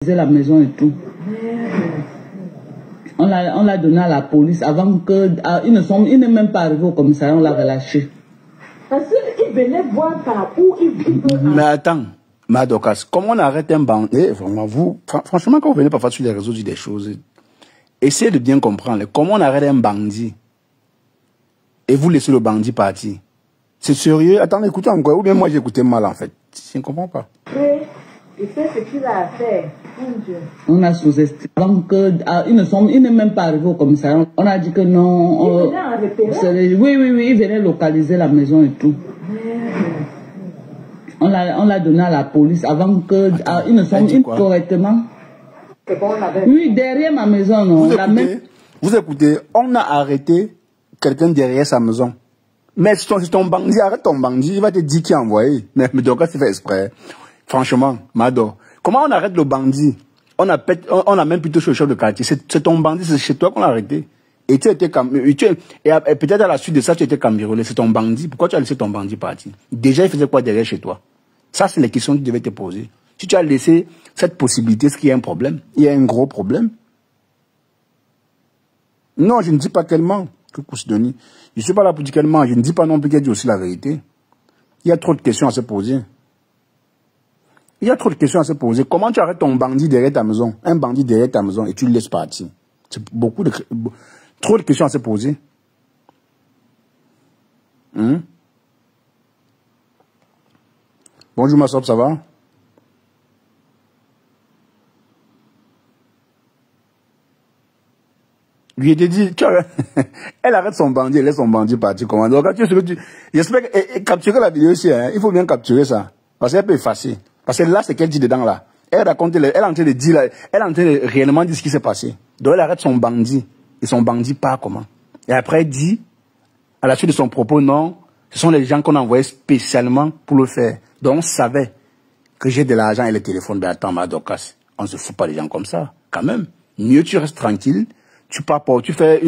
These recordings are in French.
la maison et tout. On l'a donné à la police avant que... il n'est même pas arrivé au commissariat, on l'a relâché. Parce qu'il venait voir par où il peut... Mais attends, Madokas, comment on arrête un bandit? Franchement, quand vous venez parfois sur les réseaux, dire des choses, essayez de bien comprendre. Comment on arrête un bandit et vous laissez le bandit partir? C'est sérieux? Attends, écoutez encore. Ou bien moi j'ai écouté mal en fait. Je ne comprends pas. Il fait ce qu'il a à faire. On a sous-estimé. Avant que... il n'est même pas arrivé au commissariat. On a dit que non... Il venait en repérage. Oui, il venait localiser la maison et tout. On l'a donné à la police avant que... correctement. Oui, derrière ma maison, non. Vous écoutez, on a arrêté quelqu'un derrière sa maison. Mais si ton bandit, arrête ton bandit, il va te dire qui a envoyé. Mais donc, c'est fait exprès. Franchement, Mado, comment on arrête le bandit? On amène plutôt chez le chef de quartier. C'est ton bandit, c'est chez toi qu'on l'a arrêté. Et tu étais et peut-être à la suite de ça, tu étais cambriolé. C'est ton bandit. Pourquoi tu as laissé ton bandit partir? Déjà, il faisait quoi derrière chez toi? Ça, c'est les questions que tu devais te poser. Si tu as laissé cette possibilité, est-ce qu'il y a un problème? Il y a un gros problème. Non, je ne dis pas qu'elle ment. Je ne suis pas là pour dire qu'elle ment. Je ne dis pas non plus qu'elle dit aussi la vérité. Il y a trop de questions à se poser. Il y a trop de questions à se poser. Comment tu arrêtes ton bandit derrière ta maison? Un bandit derrière ta maison et tu le laisses partir. C'est trop de questions à se poser. Bonjour ma soeur, ça va? Lui ai dit, elle arrête son bandit, elle laisse son bandit partir. Comment? Donc, j'espère capturer la vidéo ici, hein. Il faut bien capturer ça. Parce qu'elle peut effacer. Parce que là, c'est qu'elle dit dedans, là. Elle raconte, elle est en train de dire, là, elle est en train de réellement dire ce qui s'est passé. Donc, elle arrête son bandit. Et son bandit part comment? Et après, elle dit, à la suite de son propos, non, ce sont les gens qu'on a envoyés spécialement pour le faire. Donc, on savait que j'ai de l'argent et le téléphone. Ben, attends, Madokas, on ne se fout pas des gens comme ça. Quand même. Mieux, tu restes tranquille. Tu pars, tu fais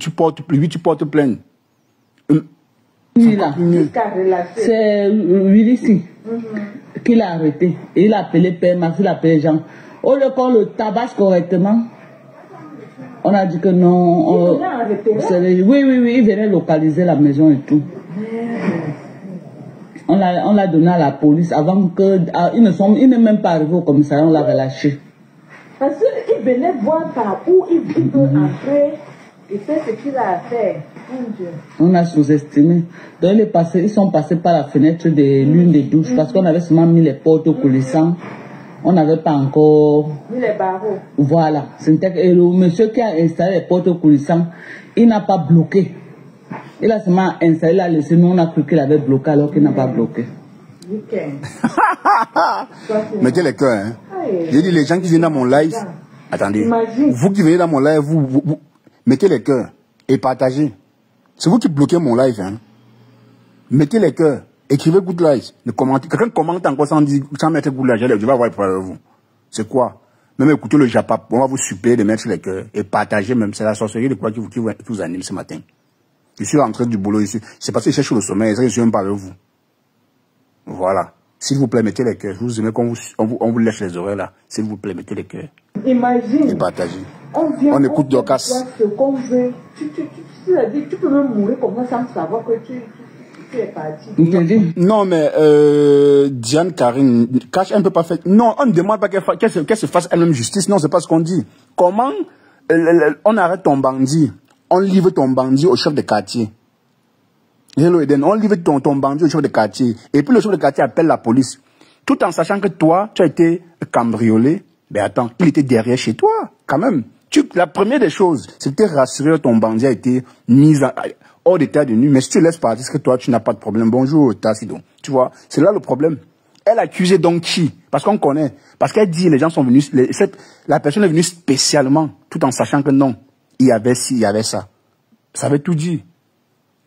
tu portes plainte. Oui, là. C'est Willy ici qui l'a arrêté. Et il a appelé Père Max, il a appelé Jean. Au lieu qu'on le tabasse correctement, on a dit que non. Oui, il venait localiser la maison et tout. On l'a donné à la police avant que... il n'est même pas arrivé au commissariat, on l'a relâché. Parce qu'il venait voir par où il peut entrer et faire ce qu'il a à faire. On a sous-estimé. Donc ils sont passés par la fenêtre de l'une des douches parce qu'on avait seulement mis les portes coulissants. On n'avait pas encore... mis les barreaux. Voilà. Et le monsieur qui a installé les portes coulissantes, il n'a pas bloqué. Il a seulement installé, il a laissé, nous on a cru qu'il avait bloqué alors qu'il n'a pas bloqué. Mettez les cœurs, hein. J'ai dit les gens qui viennent dans mon live, attendez, vous qui venez dans mon live, vous mettez les cœurs et partagez. C'est vous qui bloquez mon live, hein. Mettez les cœurs, écrivez good live, ne commentez. Quelqu'un commente encore sans mettre good live, je vais avoir pour vous. C'est quoi? Même écoutez le Japap, on va vous supplier de mettre les cœurs et partager même. C'est la sorcellerie de quoi qui vous anime ce matin. Je suis rentré du boulot ici. C'est parce que je cherche le sommeil, je suis même pas avec vous. Voilà. S'il vous plaît, mettez les cœurs. Je vous aime quand on vous lèche les oreilles là. S'il vous plaît, mettez les cœurs. Imagine. Et partagez. On écoute Dorcas. Ce qu'on veut. Tu peux même mourir comme ça sans savoir que tu es parti. Non, mais Diane Karine, cache un peu pas fait. Non, on ne demande pas qu'elle se fasse elle-même justice. Non, c'est pas ce qu'on dit. Comment on arrête ton bandit? On livre ton bandit au chef de quartier. Hello Eden, on livre ton bandit au chef de quartier. Et puis le chef de quartier appelle la police. Tout en sachant que toi, tu as été cambriolé. Ben attends, il était derrière chez toi, quand même. La première des choses, c'était rassurer que ton bandit a été mis hors d'état de nuit. Mais si tu laisses partir, c'est que toi, tu n'as pas de problème. Bonjour, Tassido. Tu vois, c'est là le problème. Elle accusait donc qui? Parce qu'on connaît. Parce qu'elle dit, les gens sont venus, la personne est venue spécialement, tout en sachant que non, il y avait ci, il y avait ça. Ça avait tout dit.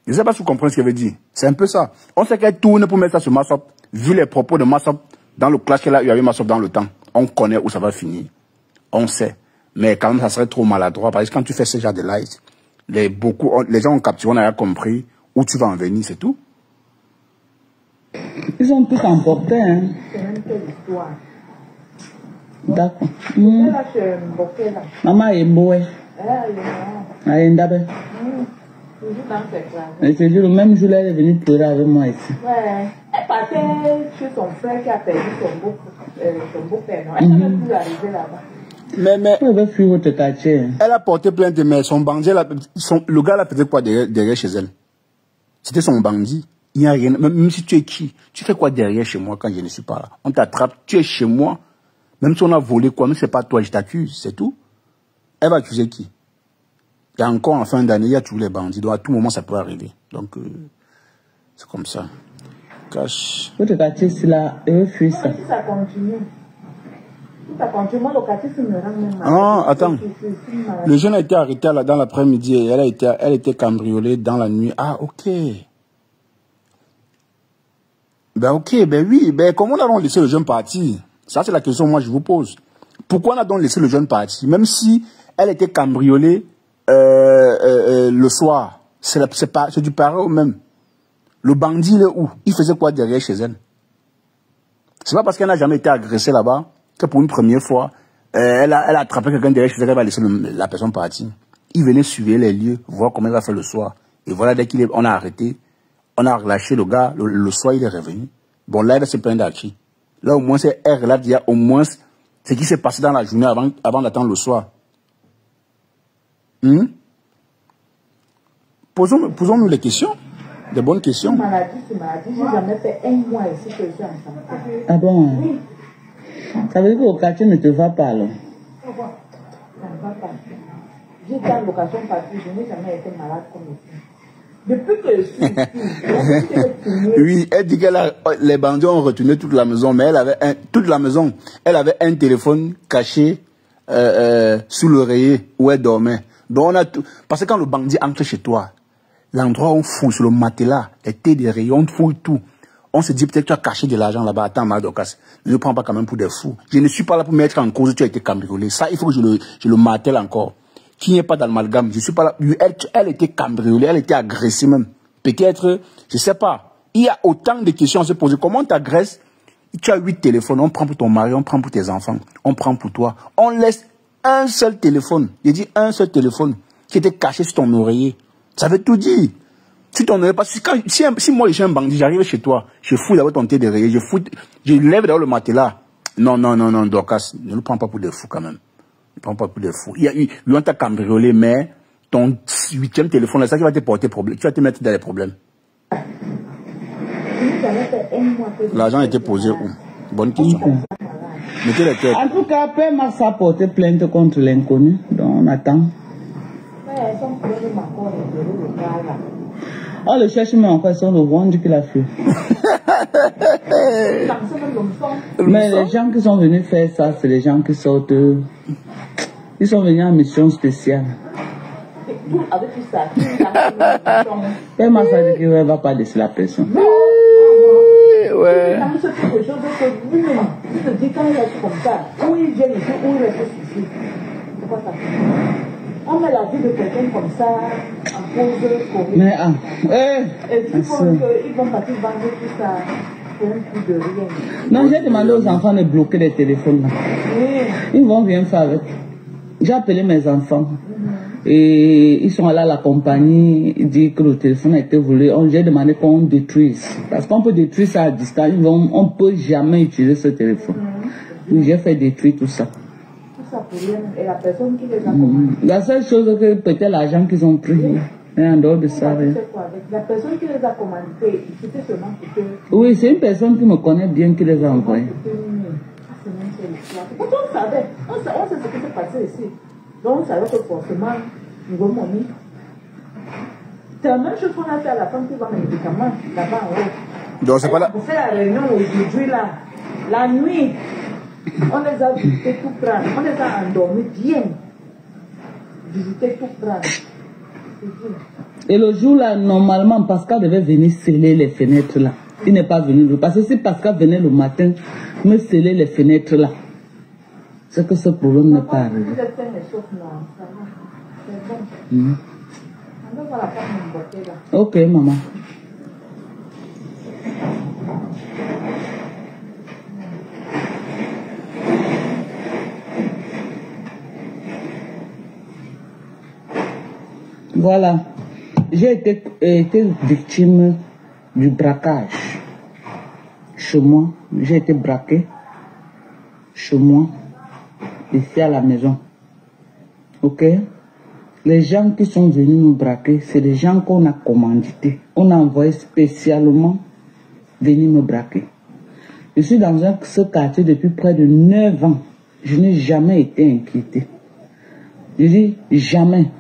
Je ne sais pas si vous comprenez ce qu'elle veut dire. C'est un peu ça. On sait qu'elle tourne pour mettre ça sur Massop. Vu les propos de Massop, dans le clash qu'elle a eu avec Massop dans le temps, on connaît où ça va finir. On sait. Mais quand même, ça serait trop maladroit. Parce que quand tu fais ce genre de live, les gens ont capturé, on a compris où tu vas en venir, c'est tout. Ils ont tout emporté, hein. C'est même quelle histoire. D'accord. Là, chez Mboké, là. Maman est beau. Ah, Elle est d'abe. toujours dans cette classe. Et c'est le même jour, elle est venue pleurer avec moi ici. Ouais. Elle partait chez son frère qui a perdu son beau-père. Non? Elle n'est même plus arrivée là-bas. Mais Elle veut fuir votre quartier. elle a porté plainte, mais son bandit, le gars là faisait quoi derrière chez elle? C'était son bandit. Il n'y a rien. Même si tu es qui, tu fais quoi derrière chez moi quand je ne suis pas là? On t'attrape, tu es chez moi. Même si on a volé quoi, même si c'est pas toi, je t'accuse, c'est tout. Elle va accuser qui? Il y a encore en fin d'année, il y a toujours les bandits. Donc à tout moment, ça peut arriver. Donc, c'est comme ça. Cache. Votre quartier, c'est là, elle veut fuir ça. Si ça continue. Si ça continue, moi, le quartier, ça me rend même mal. Non, attends. Le jeune a été arrêté dans l'après-midi et elle a été cambriolée dans la nuit. Ah, ok. Ben ok, ben oui. Ben comment on a laissé le jeune partir? Ça, c'est la question que moi je vous pose. Pourquoi on a donc laissé le jeune partir? Même si elle était cambriolée le soir. C'est du pareil au même. Le bandit, il est où? Il faisait quoi derrière chez elle? C'est pas parce qu'elle n'a jamais été agressée là-bas que pour une première fois, elle a attrapé quelqu'un derrière chez elle, elle va laisser la personne partir. Il venait suivre les lieux, voir comment elle va faire le soir. Et voilà, dès qu'on a arrêté, on a relâché le gars, le soir il est revenu. Bon, là, elle se plaint d'acquis. Là, au moins, elle relate, il y a au moins ce qui s'est passé dans la journée avant d'attendre le soir. Posons-nous les questions. Des bonnes questions. C'est maladie, j'ai jamais fait un mois ici que je suis en santé. Ah bon? Oui. Ça veut dire que le quartier ne te va pas, là? Ça ne va pas. J'ai été en location partie, je n'ai jamais été malade comme ici. Depuis que je suis ici, oui, elle dit que les bandits ont retourné toute la maison, mais elle avait un téléphone caché sous l'oreiller où elle dormait. Donc on a tout, parce que quand le bandit entre chez toi, l'endroit où on fouille sur le matelas, les thés des rayons, on fouille tout. On se dit peut-être que tu as caché de l'argent là-bas. Attends, Madokas, ne prends pas quand même pour des fous. Je ne suis pas là pour mettre en cause que tu as été cambriolé. Ça, il faut que je le martèle encore. Qui n'est pas d'amalgame. Je suis pas là. Elle était cambriolée, elle était agressée même. Peut-être, je sais pas. Il y a autant de questions à se poser. Comment on t'agresse? Tu as 8 téléphones. On prend pour ton mari, on prend pour tes enfants, on prend pour toi. On laisse un seul téléphone. J'ai dit un seul téléphone qui était caché sur ton oreiller. Ça veut tout dire. Si ton oreiller, parce que si moi je suis un bandit, j'arrive chez toi, je fouille d'abord ton thé d'oreiller, je lève d'abord le matelas. Non, Dorcas, ne le prends pas pour des fous quand même. Ne prends pas pour des fous. Lui, on t'a cambriolé, mais ton 8e téléphone, là, ça qui va te porter problème. Tu vas te mettre dans les problèmes. L'argent a été posé où? Bonne question. Mettez les têtes. En tout cas, Père Max a porté plainte contre l'inconnu, donc on attend. On le cherche, mais encore, ils le vendu qu'il a fait. Mais les gens qui sont venus faire ça, c'est les gens qui sortent. Ils sont venus en mission spéciale. Père Max a dit qu'il ne va pas laisser la personne. Ouais. On met la vie de quelqu'un comme ça en pause Covid. Mais et ils vont partir vendre tout ça pour un coup de rien. Non, j'ai demandé aux enfants de bloquer les téléphones là. Oui. Ils vont rien faire avec. J'ai appelé mes enfants. Et ils sont allés à la compagnie, ils disent que le téléphone a été volé. J'ai demandé qu'on détruise. Parce qu'on peut détruire ça à distance. On ne peut jamais utiliser ce téléphone. J'ai fait détruire tout ça. Et la personne qui les a commandés. La seule chose que peut-être l'argent qu'ils ont pris. Mais en dehors de ça. La personne qui les a commandés, c'était seulement pour que... Oui, c'est une personne qui me connaît bien qui les a envoyés. Pourtant on savait, on sait ce qui s'est passé ici. Donc on savait que forcément, niveau monnaie. C'est la même chose qu'on a fait à la femme qui vend les médicaments là-bas en haut. Donc c'est pas là. On fait la réunion aujourd'hui là. La nuit, on les a visités tout prendre. On les a endormis bien. Visiter tout prendre. Et le jour là, normalement, Pascal devait venir sceller les fenêtres là. Il n'est pas venu. Parce que si Pascal venait le matin, me sceller les fenêtres là, c'est que ce problème n'est pas arrivé. Ok, maman. Voilà. J'ai été victime du braquage. Chez moi, j'ai été braqué. Chez moi, ici à la maison. Ok? Les gens qui sont venus nous braquer, c'est des gens qu'on a commandités. On a envoyé spécialement venir me braquer. Je suis dans ce quartier depuis près de 9 ans. Je n'ai jamais été inquiété. Je dis jamais.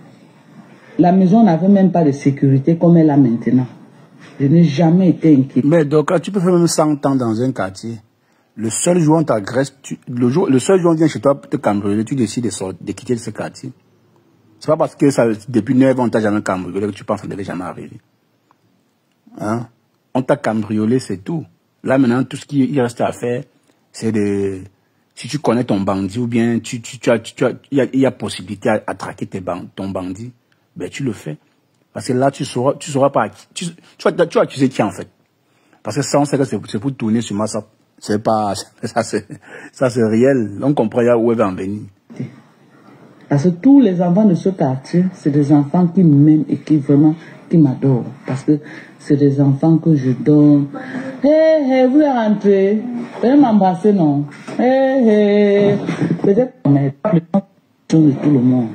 La maison n'avait même pas de sécurité comme elle a maintenant. Je n'ai jamais été inquiété. Mais donc, tu peux faire même 100 ans dans un quartier. Le seul jour où on t'agresse, le seul jour où on vient chez toi pour te cambrioler, tu décides de quitter ce quartier. C'est pas parce que ça, depuis 9 ans, on t'a jamais cambriolé que tu penses que ça ne devait jamais arriver. Hein? On t'a cambriolé, c'est tout. Là, maintenant, tout ce qu'il reste à faire, c'est de... Si tu connais ton bandit ou bien il y a possibilité à traquer ton bandit, ben tu le fais. Parce que là, tu sauras pas... Tu vas accuser qui, en fait? Parce que ça, on sait que c'est pour tourner sur WhatsApp. C'est pas... Ça, c'est réel. On comprend où elle va en venir. Parce que tous les enfants de ce quartier, c'est des enfants qui m'aiment et qui m'adorent. Parce que c'est des enfants que je donne. Hé, vous êtes rentrés. Vous allez m'embrasser, non? Hé. Peut-être mais pas le temps de tout le monde.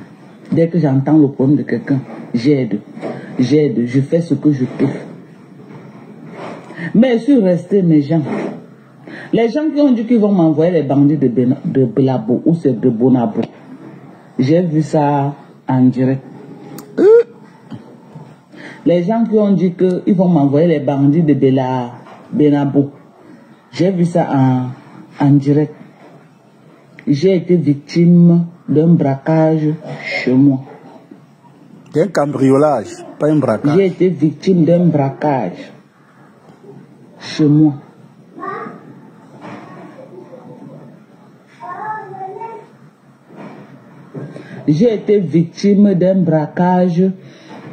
Dès que j'entends le problème de quelqu'un, j'aide. Je fais ce que je peux. Mais je suis resté mes gens. Les gens qui ont dit qu'ils vont m'envoyer les bandits de Belabo ou c'est de Bonabo. J'ai vu ça en direct. Les gens qui ont dit qu'ils vont m'envoyer les bandits de Benabo. J'ai vu ça en direct. J'ai été victime d'un braquage chez moi. Un cambriolage, pas un braquage. J'ai été victime d'un braquage chez moi. J'ai été victime d'un braquage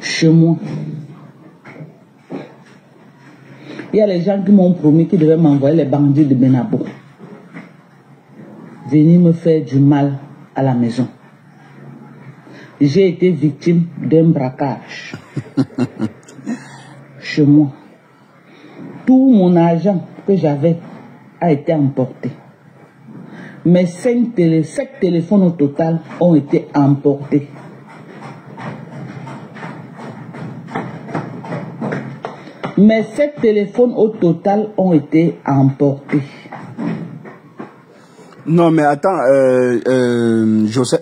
chez moi. Il y a les gens qui m'ont promis qu'ils devaient m'envoyer les bandits de Benabo. Venir me faire du mal à la maison. J'ai été victime d'un braquage chez moi. Tout mon argent que j'avais a été emporté. Mes 7 téléphones au total ont été emportés. Mes 7 téléphones au total ont été emportés. Non, mais attends, José.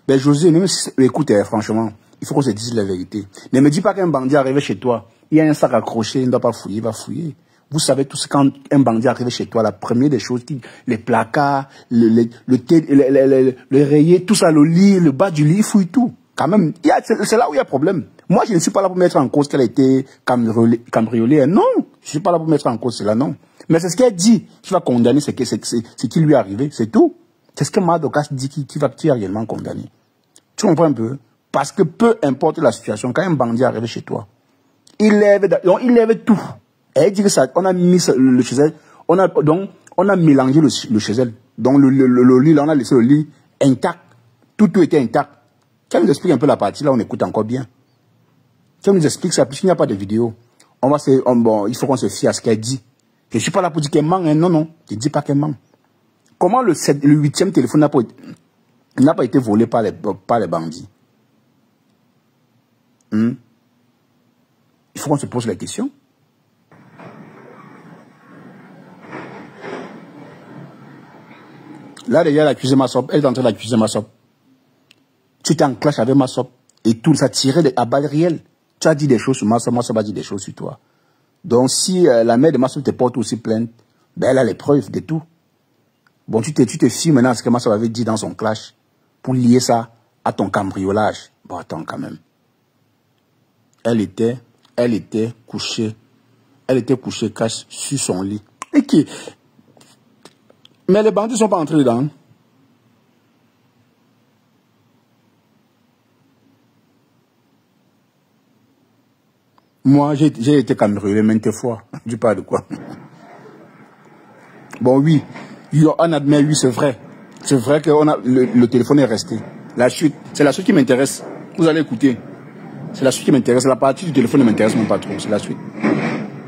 Ben, José, même si, écoute, franchement, il faut qu'on se dise la vérité. Ne me dis pas qu'un bandit arrive chez toi, il y a un sac accroché, il ne doit pas fouiller, il va fouiller. Vous savez tous, quand un bandit arrive chez toi, la première des choses, les placards, le rayé, tout ça, le lit, le bas du lit, il fouille tout. Quand même, c'est là où il y a problème. Moi, je ne suis pas là pour mettre en cause qu'elle a été cambriolée. Non, je ne suis pas là pour mettre en cause cela, non. Mais c'est ce qu'elle dit qui va condamner ce qui lui est arrivé, c'est tout. C'est ce que Madokas dit qui va réellement condamner. Tu comprends un peu? Parce que peu importe la situation, quand un bandit arrive chez toi, il lève tout. Elle dit que ça, on a mis le chez elle, on a mélangé le chez elle. Donc le lit, là, on a laissé le lit intact. Tout était intact. Qu'elle nous explique un peu la partie, là, on écoute encore bien. Qu'elle nous explique ça, puisqu'il n'y a pas de vidéo. Il faut qu'on se fie à ce qu'elle dit. Je ne suis pas là pour dire qu'elle ment, hein. Non, je ne dis pas qu'elle ment. Comment le 8e téléphone n'a pas été volé par les bandits? Il faut qu'on se pose la question. Là, déjà, elle a accusé Massop. Elle est en train d'accuser Massop. Tu étais en clash avec Massop. Et tout ça tirait à balles réelles. Tu as dit des choses sur Massop. Massop a dit des choses sur toi. Donc, si la mère de Massop te porte aussi plainte, ben, elle a les preuves de tout. Bon, tu te fies maintenant à ce que Massop avait dit dans son clash pour lier ça à ton cambriolage. Bon, attends quand même. Elle était couchée. Elle était couchée cache sur son lit. Et qui? Mais les bandits ne sont pas entrés dedans. Moi, j'ai été cambriolé maintes fois. Tu parles de quoi? Bon, oui. On admet, oui, c'est vrai. C'est vrai que le téléphone est resté. La chute, c'est la chute qui m'intéresse. Vous allez écouter. C'est la suite qui m'intéresse. La partie du téléphone ne m'intéresse même pas trop. C'est la suite.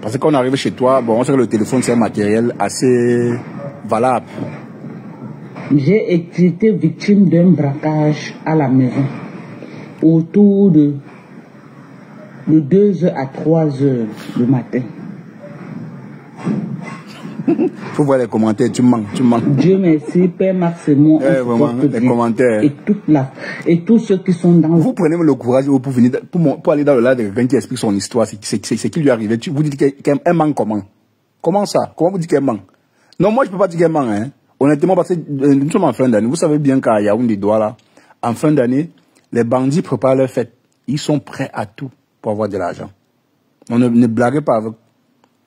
Parce que quand on arrive chez toi, bon, on sait que le téléphone, c'est un matériel assez valable. J'ai été victime d'un braquage à la maison autour de 2h à 3h du matin. Faut voir les commentaires, tu manques. Dieu merci, Père Max et moi, vraiment, les commentaires. Et tous ceux qui sont dans... Vous prenez le courage pour venir, pour aller dans le live de quelqu'un qui explique son histoire, c'est qui lui est arrivé. Vous dites qu'elle manque comment? Comment ça? Comment vous dites qu'elle manque? Non, moi je peux pas dire qu'elle manque, hein. Honnêtement, parce que nous sommes en fin d'année. Vous savez bien qu'à Yaoundé Douala, en fin d'année, les bandits préparent leur fête. Ils sont prêts à tout pour avoir de l'argent. On ne blaguez pas avec.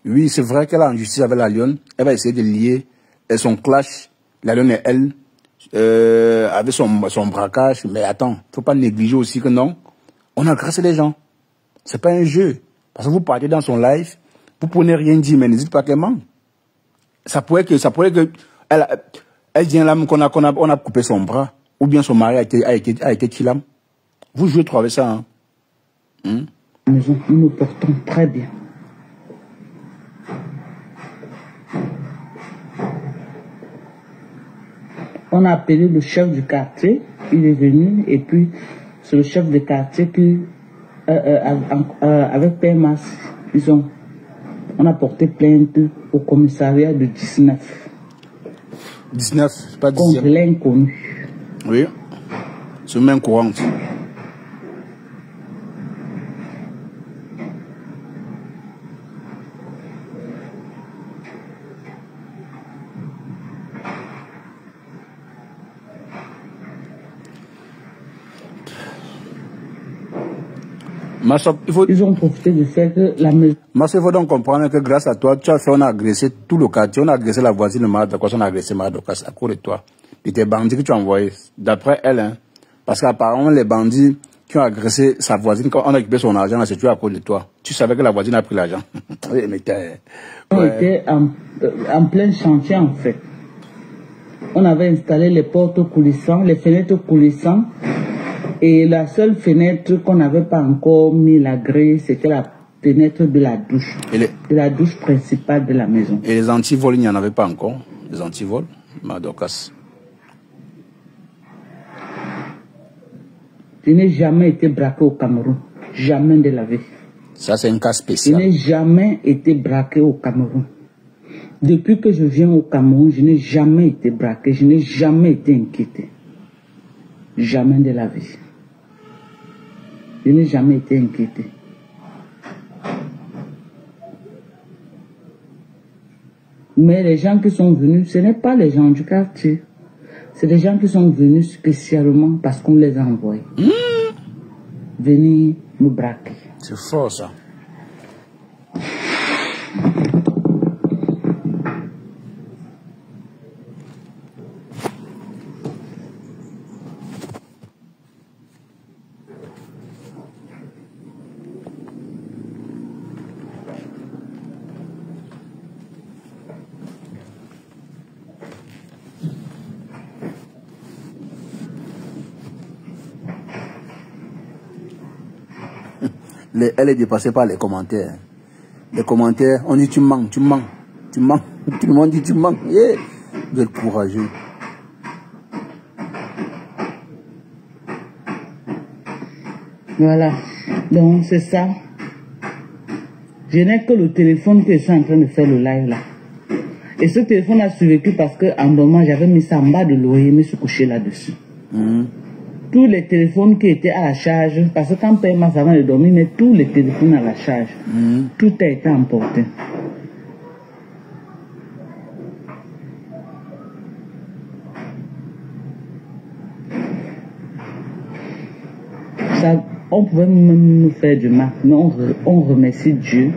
Oui, c'est vrai qu'elle a en justice avec la Lionne. Elle va essayer de lier son clash. La Lionne et elle, avec son braquage. Mais attends, faut pas négliger aussi que non. On a agressé les gens. C'est pas un jeu. Parce que vous partez dans son live, vous prenez rien dire, mais n'hésitez pas qu'elle ment. Ça pourrait que, elle vient là, on a coupé son bras. Ou bien son mari a été kilam. Vous jouez trop avec ça, hein? Nous nous portons très bien. On a appelé le chef du quartier, il est venu, et puis c'est le chef du quartier qui, avec PMAS, on a porté plainte au commissariat de 19. 19, c'est pas 10. Contre l'inconnu. Oui, c'est même courante. Ils ont profité du fait que la maison... il faut donc comprendre que grâce à toi, tu as fait, on a agressé tout le quartier, on a agressé la voisine de Madakas, on a agressé Madakas à cause de toi. Et tes bandits que tu as envoyés, d'après elle, hein, parce qu'apparemment les bandits qui ont agressé sa voisine, quand on a récupéré son argent, c'est à cause de toi. Tu savais que la voisine a pris l'argent. Oui, mais on était en plein chantier en fait. On avait installé les portes coulissantes, les fenêtres coulissantes. Et la seule fenêtre qu'on n'avait pas encore mis la grille, c'était la fenêtre de la douche. De la douche principale de la maison. Et les antivols, il n'y en avait pas encore? Les antivols, Madakas. Je n'ai jamais été braqué au Cameroun. Jamais de la vie. Ça, c'est un cas spécial. Je n'ai jamais été braqué au Cameroun. Depuis que je viens au Cameroun, je n'ai jamais été braqué. Je n'ai jamais été inquiété. Jamais de la vie. Je n'ai jamais été inquiété. Mais les gens qui sont venus, ce n'est pas les gens du quartier. C'est des gens qui sont venus spécialement parce qu'on les a envoyés. Venir nous braquer. C'est fort ça. Elle est dépassée par les commentaires. Les commentaires, on dit tu manques. Tout le monde dit tu manques. Yeah. Vous êtes courageux. Voilà. Donc c'est ça. Je n'ai que le téléphone que je suis en train de faire le live là. Et ce téléphone a survécu parce qu'en dormant, j'avais mis ça en bas de l'oreiller, je me suis couché là-dessus. Tous les téléphones qui étaient à la charge, parce que quand Père Mass avant de dormir, mais tous les téléphones à la charge, tout a été emporté. Ça, on pouvait même nous faire du mal, mais on remercie Dieu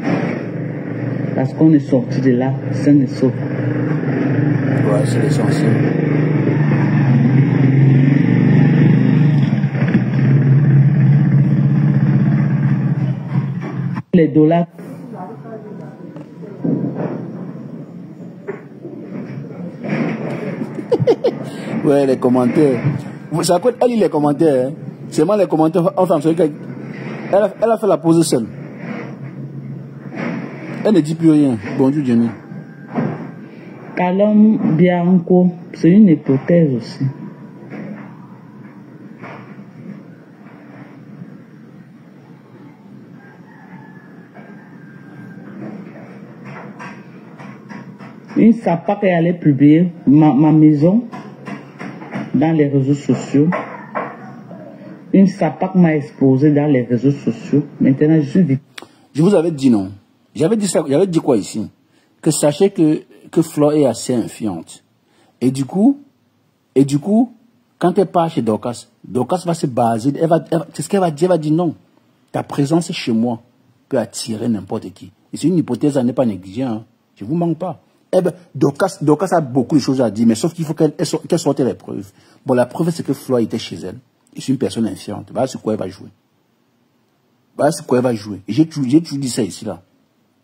parce qu'on est sorti de là, sain et sauf. Ouais, c'est l'essentiel. Les dollars. Ouais, les commentaires. Ça coûte, elle lit les commentaires. Hein. C'est moi les commentaires, enfin, elle a fait la pause seule. Elle ne dit plus rien. Bonjour, Jenny. Calum Bianco, c'est une hypothèse aussi. Une SAPAC est allée publier ma maison dans les réseaux sociaux. Une SAPAC m'a exposé dans les réseaux sociaux. Maintenant, je suis victime. Je vous avais dit non. J'avais dit ça. J'avais dit quoi ici? Que sachez que Flo est assez influente. Et du coup, quand elle part chez Dorcas va se baser. C'est ce qu'elle va dire. Elle va dire non. Ta présence chez moi peut attirer n'importe qui. Et c'est une hypothèse à ne pas négliger. Hein. Je ne vous manque pas. Eh ben, Dorcas a beaucoup de choses à dire, mais sauf qu'il faut qu'elle sorte les preuves. Bon, la preuve, c'est que Flo était chez elle. Et c'est une personne influente. Voilà sur quoi elle va jouer. Voilà sur quoi elle va jouer. Et j'ai toujours dit ça ici, là.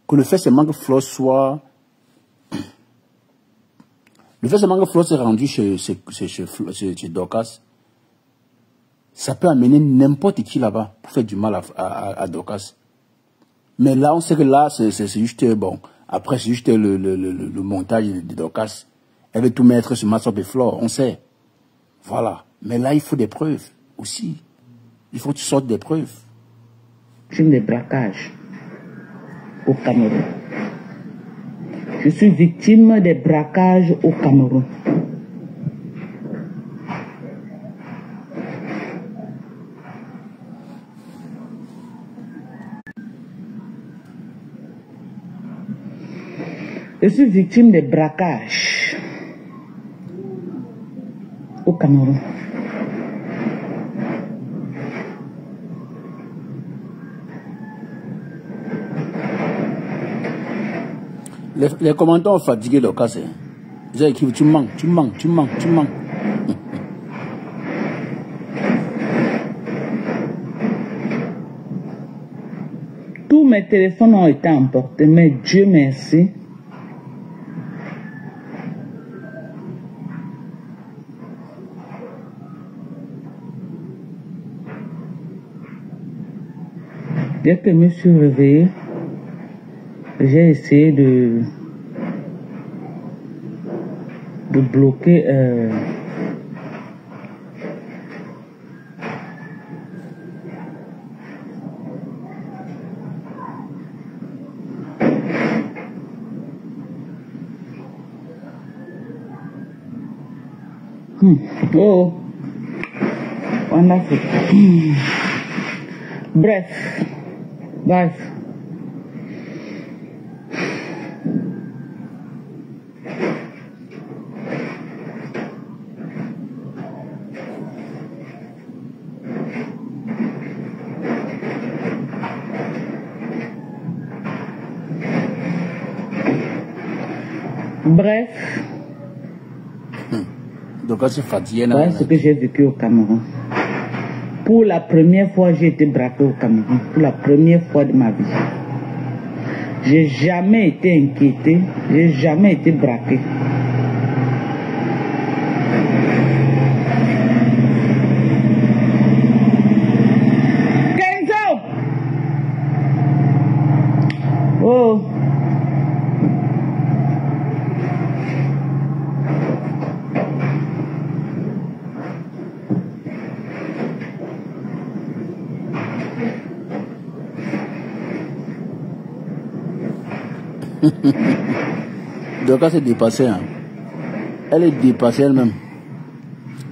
Que le fait seulement que Flo soit... Le fait seulement que Flo s'est rendu chez Dorcas, ça peut amener n'importe qui là-bas pour faire du mal à Dorcas. Mais là, on sait que là, c'est juste, bon, après, c'est juste le montage de Dorcas. Elle veut tout mettre sur Massop et Flo, on sait. Voilà. Mais là, il faut des preuves aussi. Il faut que tu sortes des preuves. Victime de braquage au Cameroun. Je suis victime des braquages au Cameroun. Je suis victime des braquages au Cameroun. Les commentaires ont fatigué le cas. Ils ont écrit, tu mens. Tous mes téléphones ont été emportés, mais Dieu merci. Dès que je me suis réveillé, j'ai essayé de bloquer oh, wonderful. Bref. Bref. Donc, c'est fatigué. Voilà ce que j'ai vécu au Cameroun. Pour la première fois, j'ai été braqué au Cameroun. Pour la première fois de ma vie. J'ai jamais été inquiété. J'ai jamais été braqué. Kenzo! Oh! Donc, elle s'est dépassée. Hein. Elle est dépassée elle-même.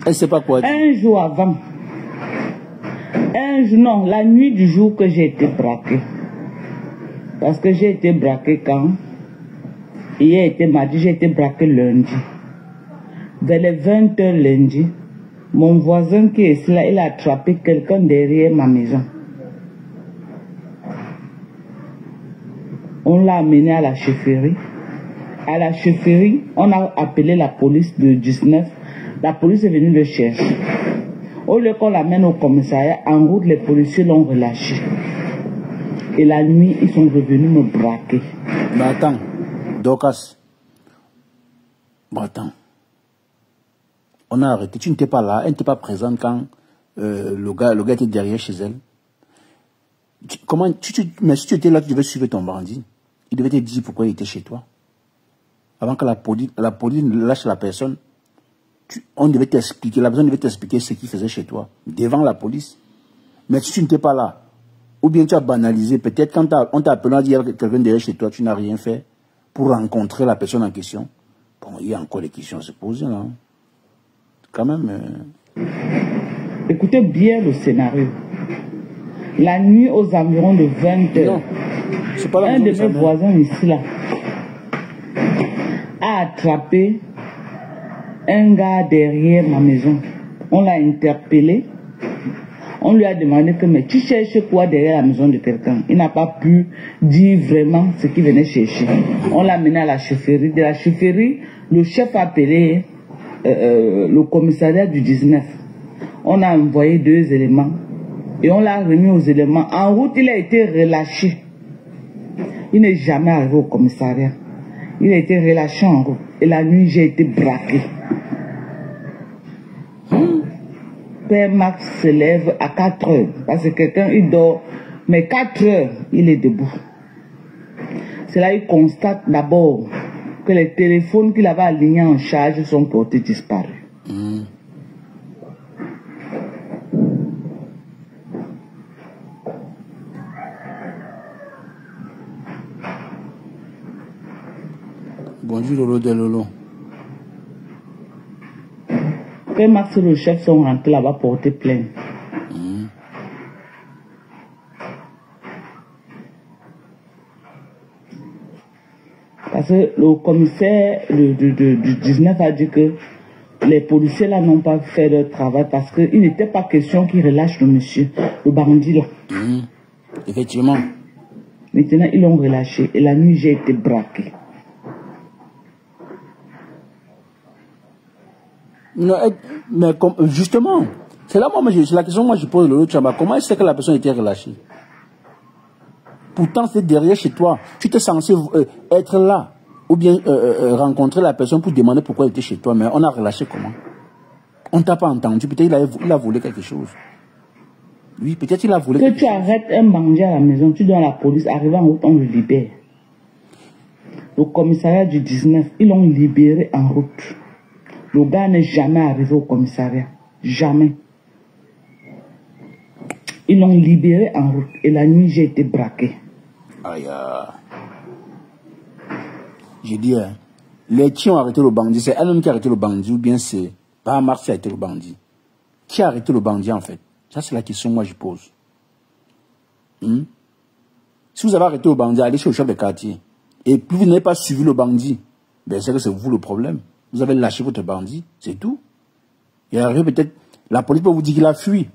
Elle ne sait pas quoi dire. Un jour avant. Non, la nuit du jour que j'ai été braqué. Parce que j'ai été braqué quand? Hier était mardi, j'ai été braqué lundi. Vers les 20h lundi, mon voisin qui est là, il a attrapé quelqu'un derrière ma maison. On l'a amené à la chefferie. À la chefferie, on a appelé la police de 19. La police est venue le chercher. Au lieu qu'on l'amène au commissariat, en route, les policiers l'ont relâché. Et la nuit, ils sont revenus me braquer. Mais attends, Dorcas. Bon, attends. On a arrêté. Tu n'étais pas là, elle n'était pas présente quand le gars était derrière chez elle. Mais si tu étais là, tu devais suivre ton bandit. Il devait te dire pourquoi il était chez toi. Avant que la police lâche la personne, on devait t'expliquer, la personne devait t'expliquer ce qu'il faisait chez toi, devant la police. Mais si tu n'étais pas là, ou bien tu as banalisé, peut-être quand on t'a appelé à dire que quelqu'un derrière chez toi, tu n'as rien fait pour rencontrer la personne en question. Bon, il y a encore des questions à se poser là. Quand même. Écoutez bien le scénario. La nuit aux environs de 20h, un de mes voisins ici là a attrapé un gars derrière ma maison. On l'a interpellé. On lui a demandé que mais tu cherches quoi derrière la maison de quelqu'un? Il n'a pas pu dire vraiment ce qu'il venait chercher. On l'a mené à la chefferie. De la chefferie, le chef a appelé le commissariat du 19. On a envoyé 2 éléments et on l'a remis aux éléments. En route, il a été relâché. Il n'est jamais arrivé au commissariat. Il a été relâché en route. Et la nuit, j'ai été braqué. Père Max se lève à 4 heures. Parce que quelqu'un, il dort. Mais 4 heures, il est debout. C'est là qu'il constate d'abord que les téléphones qu'il avait alignés en charge sont portés disparus. Bonjour Lolo de Lolo. Père Max et le chef sont rentrés là-bas porter plainte. Parce que le commissaire du 19 a dit que les policiers là n'ont pas fait leur travail parce qu'il n'était pas question qu'ils relâchent le monsieur, le bandit là. Effectivement. Maintenant, ils l'ont relâché et la nuit, j'ai été braqué. Non, mais justement, c'est là c'est la question que moi je pose Lolo Tchamba. Comment est-ce que la personne était relâchée? Pourtant, c'est derrière chez toi. Tu étais censé être là. Ou bien rencontrer la personne pour demander pourquoi elle était chez toi. Mais on a relâché comment? On ne t'a pas entendu. Peut-être il a volé quelque chose. Oui, peut-être il a volé quelque chose. Que tu arrêtes un bandit à la maison, tu donnes à la police, arrivant en route, on le libère. Le commissariat du 19, ils l'ont libéré en route. Le gars n'est jamais arrivé au commissariat. Jamais. Ils l'ont libéré en route. Et la nuit, j'ai été braqué. Aïe. J'ai dit, les qui ont arrêté le bandit, c'est elle-même qui a arrêté le bandit ou bien c'est pas Marx qui a arrêté le bandit? Qui a arrêté le bandit en fait? Ça, c'est la question que moi je pose. Si vous avez arrêté le bandit, allez chez le chef de quartier. Et plus vous n'avez pas suivi le bandit, ben c'est que c'est vous le problème. Vous avez lâché votre bandit, c'est tout. Il arrive peut-être, la police peut vous dire qu'il a fui.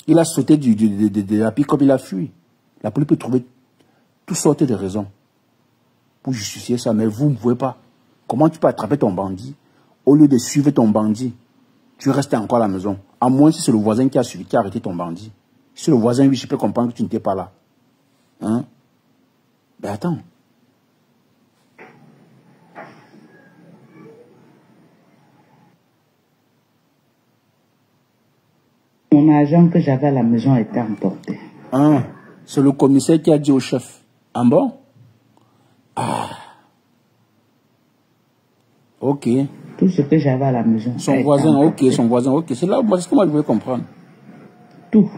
Il a sauté de la pique comme il a fui. La police peut trouver toutes sortes de raisons pour justifier ça, mais vous ne pouvez pas. Comment tu peux attraper ton bandit au lieu de suivre ton bandit? Tu restes encore à la maison. À moins si c'est le voisin qui a suivi, qui a arrêté ton bandit. Si c'est le voisin, oui, je peux comprendre que tu n'étais pas là. Hein? Ben attends. Mon argent que j'avais à la maison a été emporté. Ah, c'est le commissaire qui a dit au chef. Ah bon? Ah. Ok. Tout ce que j'avais à la maison. Son voisin, ok, son voisin, ok. C'est là, c'est ce que moi je voulais comprendre. Tout.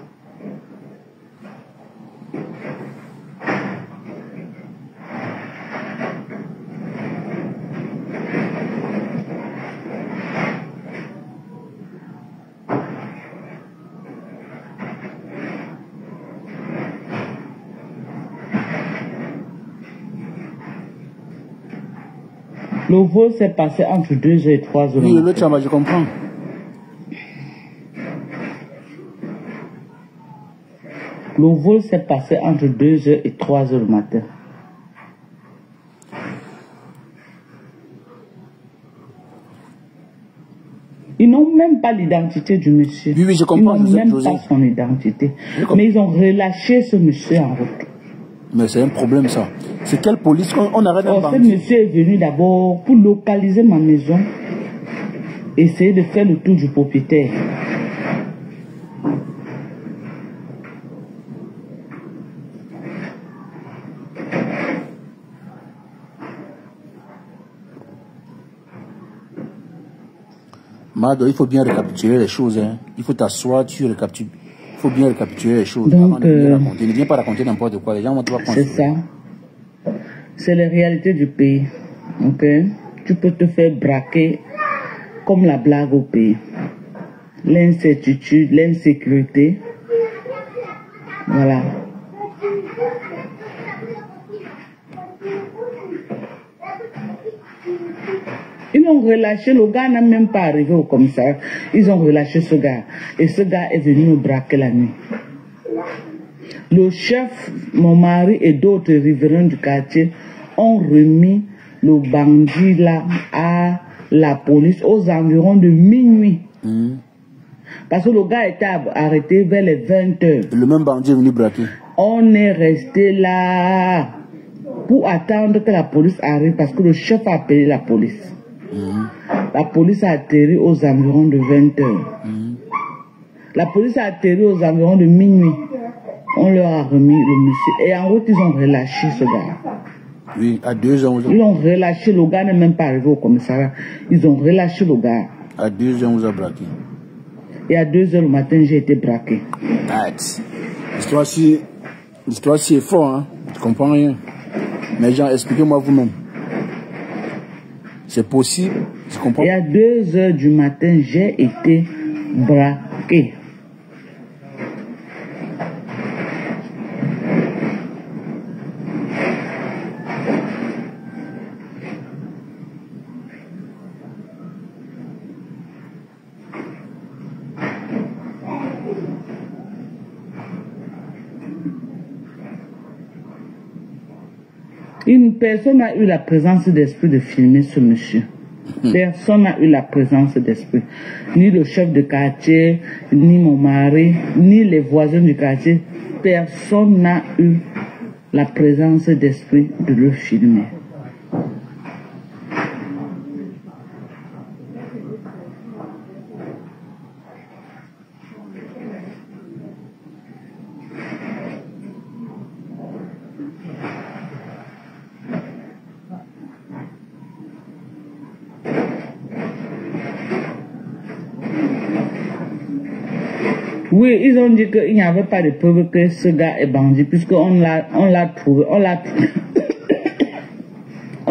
Le vol s'est passé entre 2h et 3h. Oui, le Tchamba, je comprends. Le vol s'est passé entre 2h et 3h du matin. Ils n'ont même pas l'identité du monsieur. Oui, oui, je comprends. Ils n'ont même pas son identité. Mais ils ont relâché ce monsieur en route. Mais c'est un problème, ça. C'est quelle police on arrête un bandit? Ce monsieur est venu d'abord pour localiser ma maison, essayer de faire le tour du propriétaire. Mado, il faut bien récapituler les choses. Hein. Il faut t'asseoir, tu récapitules. Il faut bien récapituler les choses. Donc, ne viens pas raconter n'importe quoi. Les gens vont te voir. C'est ça. C'est la réalité du pays. Ok? Tu peux te faire braquer comme la blague au pays. L'incertitude, l'insécurité. Voilà. Ils ont relâché, le gars n'a même pas arrivé au commissariat. Ils ont relâché ce gars. Et ce gars est venu nous braquer la nuit. Le chef, mon mari et d'autres riverains du quartier ont remis le bandit là à la police aux environs de minuit. Parce que le gars était arrêté vers les 20h. Le même bandit est venu braquer. On est resté là pour attendre que la police arrive parce que le chef a appelé la police. La police a atterri aux environs de 20h. La police a atterri aux environs de minuit. On leur a remis le monsieur. Et en route, ils ont relâché ce gars. Oui, à 2 ans. Ils ont relâché le gars, n'est même pas arrivé au commissariat. Ils ont relâché le gars. À 2 ans, on vous a braqué. Et à 2h le matin, j'ai été braqué. L'histoire-ci est forte, hein. Je comprends rien. Mais gens, expliquez-moi vous-même. C'est possible, je comprends. Et à 2h du matin, j'ai été braqué. Une personne n'a eu la présence d'esprit de filmer ce monsieur. Personne n'a eu la présence d'esprit. Ni le chef de quartier, ni mon mari, ni les voisins du quartier. Personne n'a eu la présence d'esprit de le filmer. Oui, ils ont dit qu'il n'y avait pas de preuve que ce gars est bandit, puisqu'on l'a trouvé, on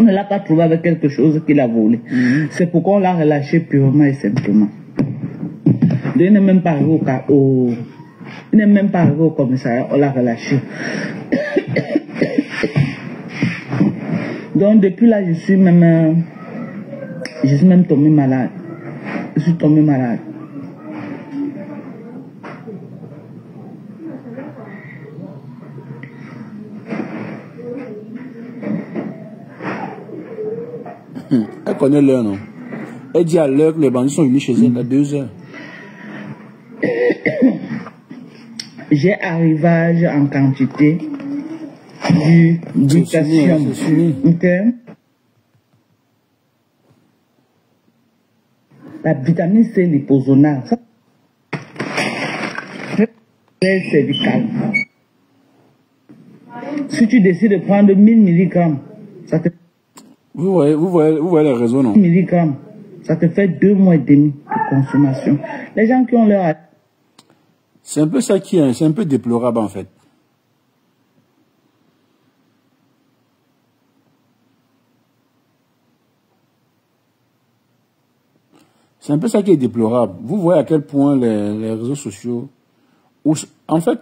ne l'a pas trouvé avec quelque chose qu'il a volé. C'est pourquoi on l'a relâché purement et simplement. Il n'est même pas arrivé il n'est même pas arrivé au commissariat, on l'a relâché. Donc depuis là, je suis même tombé malade. Je suis tombé malade. Elle connaît l'heure, non? Elle dit à l'heure que les bandits sont venus chez elle à 2h. J'ai arrivage en quantité du calcium. Ok. La vitamine C liposonale. C'est du calme. Si tu décides de prendre 1000 mg, ça te... Vous voyez les raisons, non? 1000 mg, ça te fait 2 mois et demi de consommation. Les gens qui ont leur... C'est un peu ça qui est, c'est un peu déplorable en fait. C'est un peu ça qui est déplorable. Vous voyez à quel point les réseaux sociaux... En fait,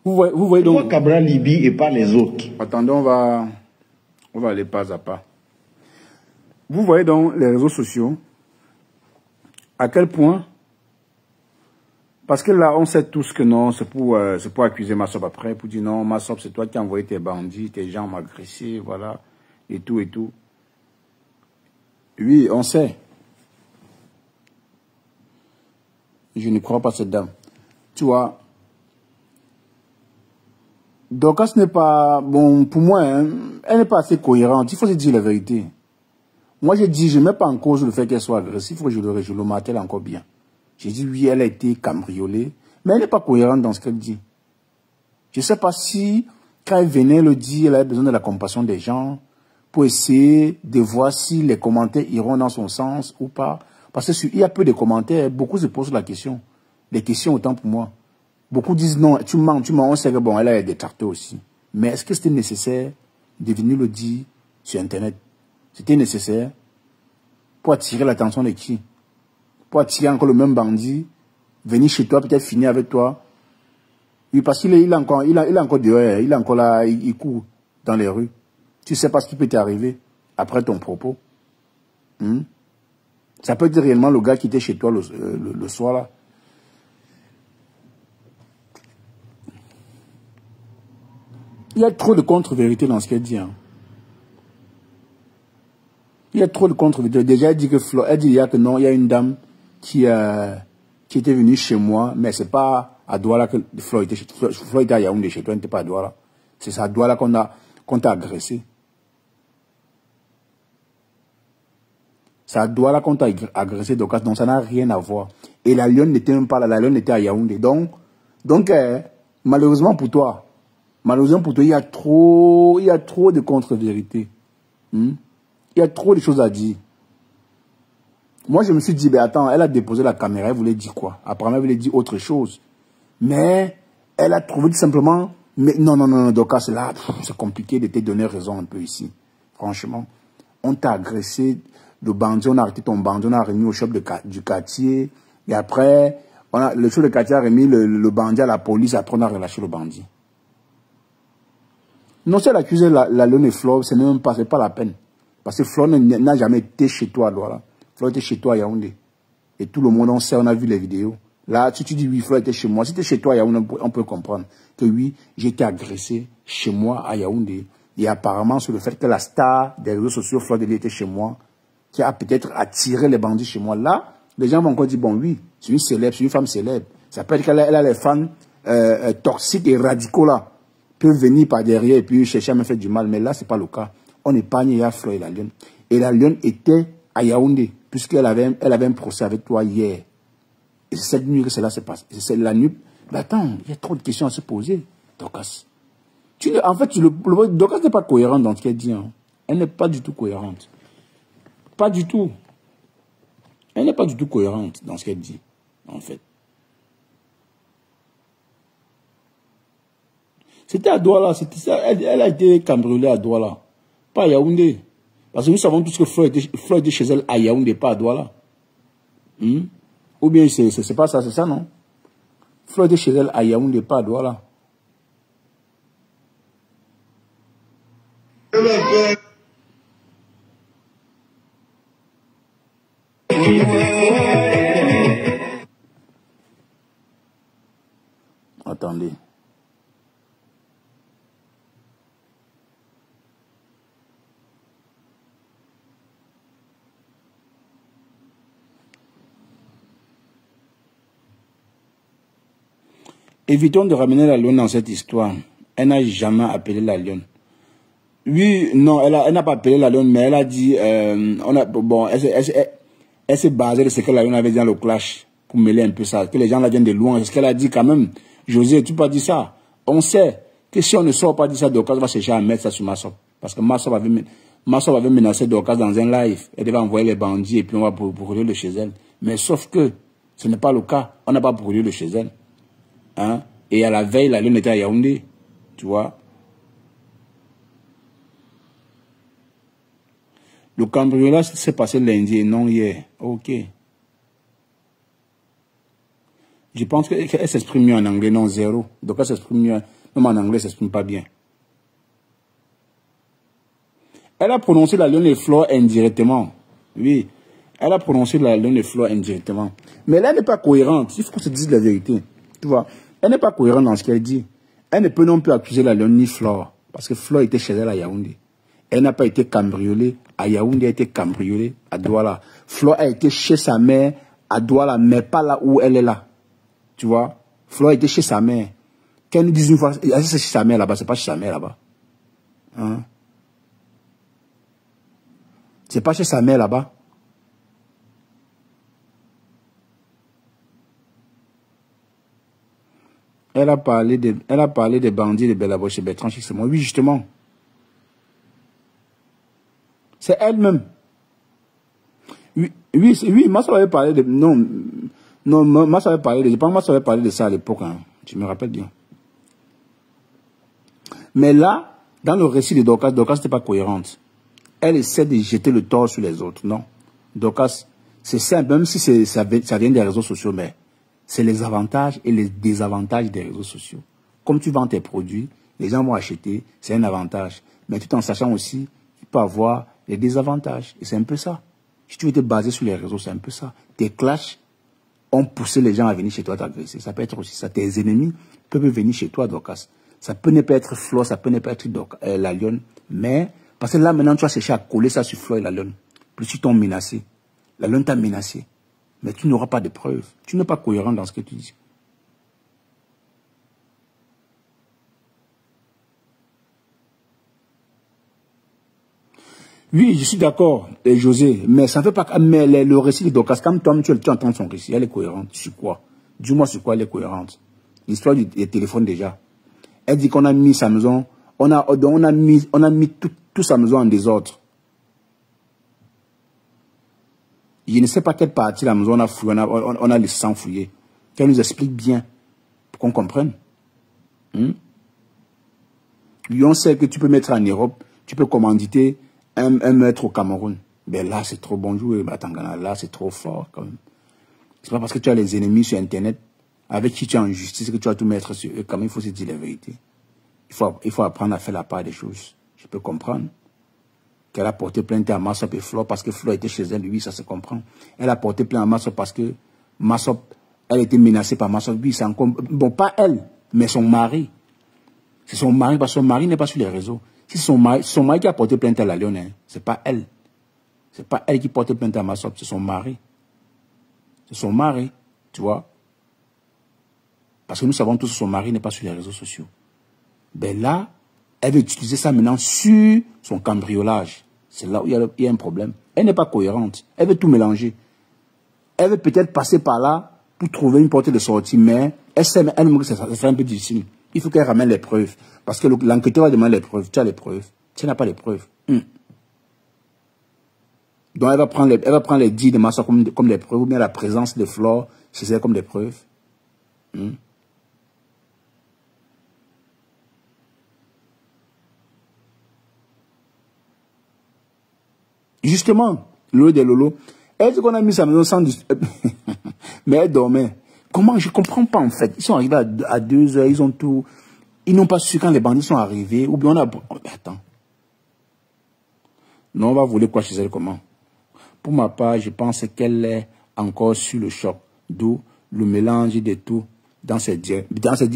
vous voyez donc... Pourquoi Cabral Libye et pas les autres? Attendez, on va aller pas à pas. Vous voyez donc les réseaux sociaux, à quel point... Parce que là, on sait tous que non, c'est pour accuser Massop après, pour dire non, Massop, c'est toi qui as envoyé tes bandits, tes gens m'ont agressé, voilà, et tout, et tout. Oui, on sait. Je ne crois pas cette dame. Tu vois. Donc, ce n'est pas... Bon, pour moi, hein, elle n'est pas assez cohérente. Il faut se dire la vérité. Moi, je dis, je ne mets pas en cause le fait qu'elle soit agressive. Je le martèle encore bien. J'ai dit, oui, elle a été cambriolée. Mais elle n'est pas cohérente dans ce qu'elle dit. Je ne sais pas si, quand elle venait le dire, elle avait besoin de la compassion des gens. pour essayer de voir si les commentaires iront dans son sens ou pas. Parce qu'il y a peu de commentaires, beaucoup se posent la question. Les questions autant pour moi. Beaucoup disent non, tu mens, on sait que bon, elle a des détracteurs aussi. Mais est-ce que c'était nécessaire de venir le dire sur Internet? C'était nécessaire pour attirer l'attention de qui? Pour attirer encore le même bandit, venir chez toi, peut-être finir avec toi. Oui, parce qu'il est encore dehors, il est encore là, il court dans les rues. Tu sais pas ce qui peut t'arriver après ton propos. Ça peut être réellement le gars qui était chez toi le soir là. Il y a trop de contre-vérités dans ce qu'elle dit. Il y a trop de contre-vérités. Déjà, elle dit que elle dit que non, il y a une dame qui était venue chez moi, mais c'est pas à Douala que Flo était à Yaoundé chez toi, elle n'était pas à Douala. C'est à Douala qu'on t'a agressé. C'est à Douala qu'on t'a agressé, donc ça n'a rien à voir. Et la lionne n'était même pas là, la lionne était à Yaoundé. Donc malheureusement pour toi, il y a trop de contre-vérités. Il y a trop de choses à dire. Moi, je me suis dit, ben attends, elle a déposé la caméra, elle voulait dire quoi? Apparemment, elle voulait dire autre chose. Mais elle a trouvé tout simplement, mais non, Doka, c'est là, c'est compliqué de te donner raison un peu ici. Franchement, on t'a agressé, le bandit, on a arrêté ton bandit, on a remis au shop du quartier, et après, le shop du quartier a remis le bandit à la police, après on a relâché le bandit. Non, si elle accusait la Lionne et Flo, c'est même pas la peine. Parce que Flo n'a jamais été chez toi, voilà. Flo était chez toi à Yaoundé. Et tout le monde, on sait, on a vu les vidéos. Là, si tu dis oui, Flo était chez moi. Si tu es chez toi à Yaoundé, on peut comprendre que oui, j'ai été agressé chez moi à Yaoundé. Et apparemment, sur le fait que la star des réseaux sociaux, Flo était chez moi, qui a peut-être attiré les bandits chez moi. Là, les gens vont encore dire, bon, oui, c'est une célèbre, c'est une femme célèbre. Ça peut être qu'elle a les fans toxiques et radicaux là, peuvent venir par derrière et puis chercher à me faire du mal. Mais là, c'est pas le cas. On épargne Flo et la Lionne. Et la Lionne était à Yaoundé, puisqu'elle avait un procès avec toi hier. Et c'est cette nuit que cela se passe. C'est la nuit. Mais attends, il y a trop de questions à se poser, Dorcas. En fait, Dorcas n'est pas cohérente dans ce qu'elle dit. Elle n'est pas du tout cohérente. Pas du tout. Elle n'est pas du tout cohérente dans ce qu'elle dit, en fait. C'était à Douala. Elle a été cambriolée à Douala. Pas à Yaoundé. Parce que nous savons tous que Flo était chez elle à Yaoundé, pas à Douala. Ou bien c'est pas ça, c'est ça, non? Flo était chez elle à Yaoundé, pas à Douala. Attendez. Évitons de ramener la Lionne dans cette histoire. Elle n'a jamais appelé la Lionne. Oui, non, elle n'a pas appelé la Lionne, mais elle a dit, elle s'est basée de ce que la Lionne avait dit dans le clash, pour mêler un peu ça, que les gens la viennent de loin. C'est ce qu'elle a dit quand même. José, tu peux pas dire ça. On sait que si on ne sort pas dire ça, Dorcas va chercher à mettre ça sur Massop. Parce que Massop avait menacé Dorcas dans un live. Elle devait envoyer les bandits et puis on va brûler le chez elle. Mais sauf que ce n'est pas le cas. On n'a pas brûlé le chez elle. Et à la veille, la Lionne était à Yaoundé. Tu vois. Le cambriolage s'est passé lundi et non hier. Ok. Je pense qu'elle s'exprime mieux en anglais, non zéro. Donc elle s'exprime mieux, même en anglais, elle s'exprime pas bien. Elle a prononcé la Lionne et Flo indirectement. Oui. Elle a prononcé la Lionne et Flo indirectement. Mais là, elle n'est pas cohérente. Il faut qu'on se dise la vérité. Tu vois. Elle n'est pas cohérente dans ce qu'elle dit. Elle ne peut non plus accuser la Lionne ni Flo. Parce que Flo était chez elle à Yaoundé. Elle n'a pas été cambriolée à Yaoundé, elle a été cambriolée à Douala. Flo a été chez sa mère à Douala, mais pas là où elle est là. Tu vois, Flo a été chez sa mère. Qu'elle nous dise une fois, c'est chez sa mère là-bas, c'est pas chez sa mère là-bas. C'est pas chez sa mère là-bas. Elle a parlé des bandits de Belaboche et Bertrand chez moi. Oui, justement. C'est elle-même. Oui, moi, ça avait parlé de... Non, moi, ça avait parlé de... Je pense que moi, ça avait parlé de ça à l'époque. Hein. Tu me rappelles bien. Mais là, dans le récit de Dorcas, Dorcas n'était pas cohérente. Elle essaie de jeter le tort sur les autres. Non. Dorcas, c'est simple, même si ça vient des réseaux sociaux, mais c'est les avantages et les désavantages des réseaux sociaux. Comme tu vends tes produits, les gens vont acheter, c'est un avantage. Mais tout en sachant aussi, tu peux avoir les désavantages. Et c'est un peu ça. Si tu veux te baser sur les réseaux, c'est un peu ça. Tes clashs ont poussé les gens à venir chez toi t'agresser. Ça peut être aussi ça. Tes ennemis peuvent venir chez toi, Dorcas. Ça peut ne pas être Flo, ça peut ne pas être la lionne. Mais, parce que là, maintenant, tu vas chercher à coller ça sur Flo et la lionne. Plus tu t'ont menacé. La lionne t'a menacé. Mais tu n'auras pas de preuves. Tu n'es pas cohérent dans ce que tu dis. Oui, je suis d'accord, José, mais ça ne fait pas... Mais le récit de Dorcas, quand toi, tu entends son récit, elle est cohérente. Sur quoi? Dis-moi sur quoi elle est cohérente. L'histoire des téléphones déjà. Elle dit qu'on a mis sa maison, on a mis tout sa maison en désordre. Je ne sais pas quelle partie de la maison on a fouillé, on a laissé s'enfouiller. Qu'elle nous explique bien, pour qu'on comprenne. Lui, on sait que tu peux mettre en Europe, tu peux commanditer un mètre au Cameroun. Ben là, c'est trop bon jouer, Batangana, là, c'est trop fort quand même. C'est pas parce que tu as les ennemis sur Internet, avec qui tu es en justice, que tu vas tout mettre sur eux. Quand même, il faut se dire la vérité. Il faut apprendre à faire la part des choses. Je peux comprendre qu'elle a porté plainte à Massop et Flo parce que Flo était chez elle, oui, ça se comprend. Elle a porté plainte à Massop parce que Massop, elle était menacée par Massop, oui, c'est encore... Bon, pas elle, mais son mari. C'est son mari, parce que son mari n'est pas sur les réseaux. Si c'est son mari qui a porté plainte à la lionne, hein, c'est pas elle. C'est pas elle qui porte plainte à Massop, c'est son mari. C'est son mari, tu vois. Parce que nous savons tous que son mari n'est pas sur les réseaux sociaux. Ben là, elle veut utiliser ça maintenant sur son cambriolage. C'est là où il y a un problème. Elle n'est pas cohérente. Elle veut tout mélanger. Elle veut peut-être passer par là pour trouver une porte de sortie, mais elle sait elle-même que ça serait un peu difficile. Il faut qu'elle ramène les preuves. Parce que l'enquêteur va demander les preuves. Tu as les preuves. Tu n'as pas les preuves. Donc elle va prendre les dits de Massa comme des preuves, ou bien la présence de Flore chez elle comme des preuves. Justement, Lolo de Lolo, elle dit qu'on a mis sa maison sans... Mais elle dormait. Comment? Je ne comprends pas en fait. Ils sont arrivés à 2 heures, ils ont tout... Ils n'ont pas su quand les bandits sont arrivés, ou bien on a... Attends. Non, on va voler quoi chez elle, comment? Pour ma part, je pense qu'elle est encore sur le choc. D'où le mélange de tout dans ses dieux.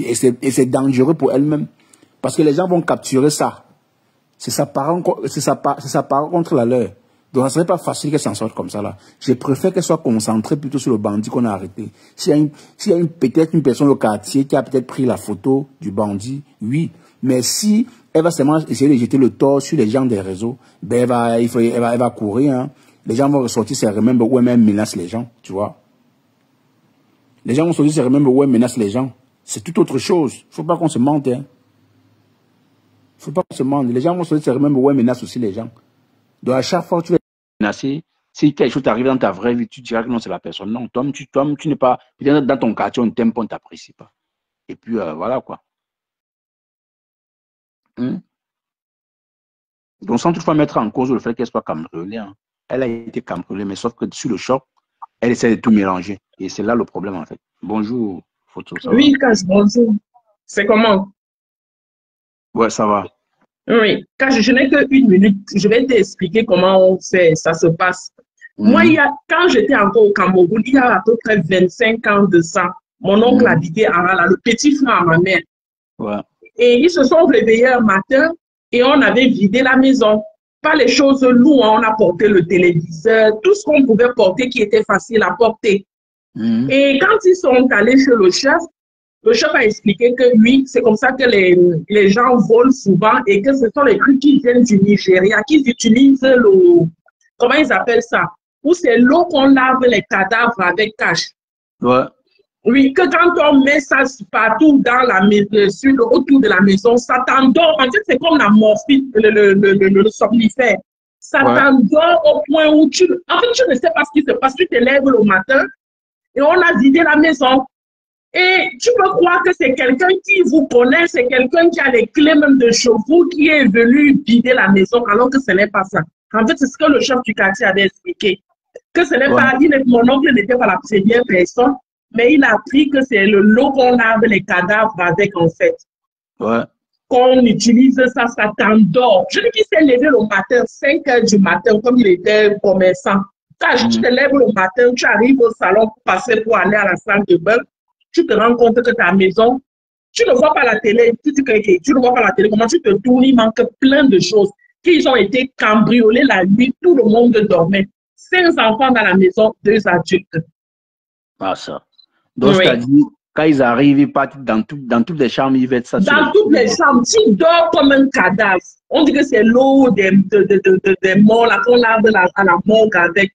Et c'est dangereux pour elle-même. Parce que les gens vont capturer ça. C'est sa parole contre la leur. Donc, ça ne serait pas facile qu'elle s'en sorte comme ça, là. Je préfère qu'elle soit concentrée plutôt sur le bandit qu'on a arrêté. S'il y a peut-être une personne au quartier qui a peut-être pris la photo du bandit, oui. Mais si elle va seulement essayer de jeter le tort sur les gens des réseaux, ben elle va courir, hein. Les gens vont ressortir ses remember où elle même menace les gens, tu vois. Les gens vont sortir ses remember où elle menace les gens. C'est tout autre chose. Il ne faut pas qu'on se mente, hein. Il ne faut pas qu'on se mente. Les gens vont sortir ses remember où elle menace aussi les gens. Donc, à chaque fois que tu vas menacer, si quelque chose t'arrive dans ta vraie vie, tu diras que non, c'est la personne. Non, toi, tu n'es pas... Peut-être dans ton quartier, on ne t'aime pas, on ne t'apprécie pas. Et puis, voilà, quoi. Donc, sans toutefois mettre en cause le fait qu'elle soit cambriolée, hein. Elle a été cambriolée, mais sauf que sur le choc, elle essaie de tout mélanger. Et c'est là le problème, en fait. Bonjour, Photo, ça va? Oui, Cash, bonjour. C'est comment? Ouais, ça va. Oui, Cash, je n'ai qu'1 minute. Je vais t'expliquer comment ça se passe. Moi, quand j'étais encore au Cameroun, il y a à peu près 25 ans de ça, mon oncle habitait à Rala, le petit frère à ma mère. Ouais. Et ils se sont réveillés un matin et on avait vidé la maison. Pas les choses lourdes, on a porté le téléviseur, tout ce qu'on pouvait porter qui était facile à porter. Et quand ils sont allés chez le chef a expliqué que oui, c'est comme ça que les gens volent souvent et que ce sont les trucs qui viennent du Nigeria, qui utilisent comment ils appellent ça? Ou c'est l'eau qu'on lave les cadavres avec Cash. Ouais. Oui, que quand on met ça partout dans la maison, autour de la maison, ça t'endort. En fait, c'est comme la morphine, le somnifère. Ça t'endort au point où en fait, tu ne sais pas ce qui se passe. Tu te lèves le matin et on a vidé la maison. Et tu peux croire que c'est quelqu'un qui vous connaît, c'est quelqu'un qui a les clés même de chez vous qui est venu vider la maison alors que ce n'est pas ça. En fait, c'est ce que le chef du quartier avait expliqué. Que ce n'est pas, mon oncle n'était pas la première personne, mais il a appris que c'est le lot qu'on lave les cadavres avec, en fait. Ouais. Qu'on utilise ça, ça t'endort. Je dis qu'il s'est levé le matin, 5 h du matin, comme il était commerçant. Quand tu te lèves le matin, tu arrives au salon pour passer pour aller à la salle de bain, tu te rends compte que ta maison, tu ne vois pas la télé, tu ne vois pas la télé, comment tu te tournes, il manque plein de choses. Qu'ils ont été cambriolés la nuit, tout le monde dormait. 5 enfants dans la maison, 2 adultes. Ah, ça. Donc, oui. C'est-à-dire, quand ils arrivent, ils partent dans toutes les chambres, ils mettent ça. Dans toutes les chambres, tu dors comme un cadavre. On dit que c'est l'eau des morts, là, qu'on lave à la morgue avec.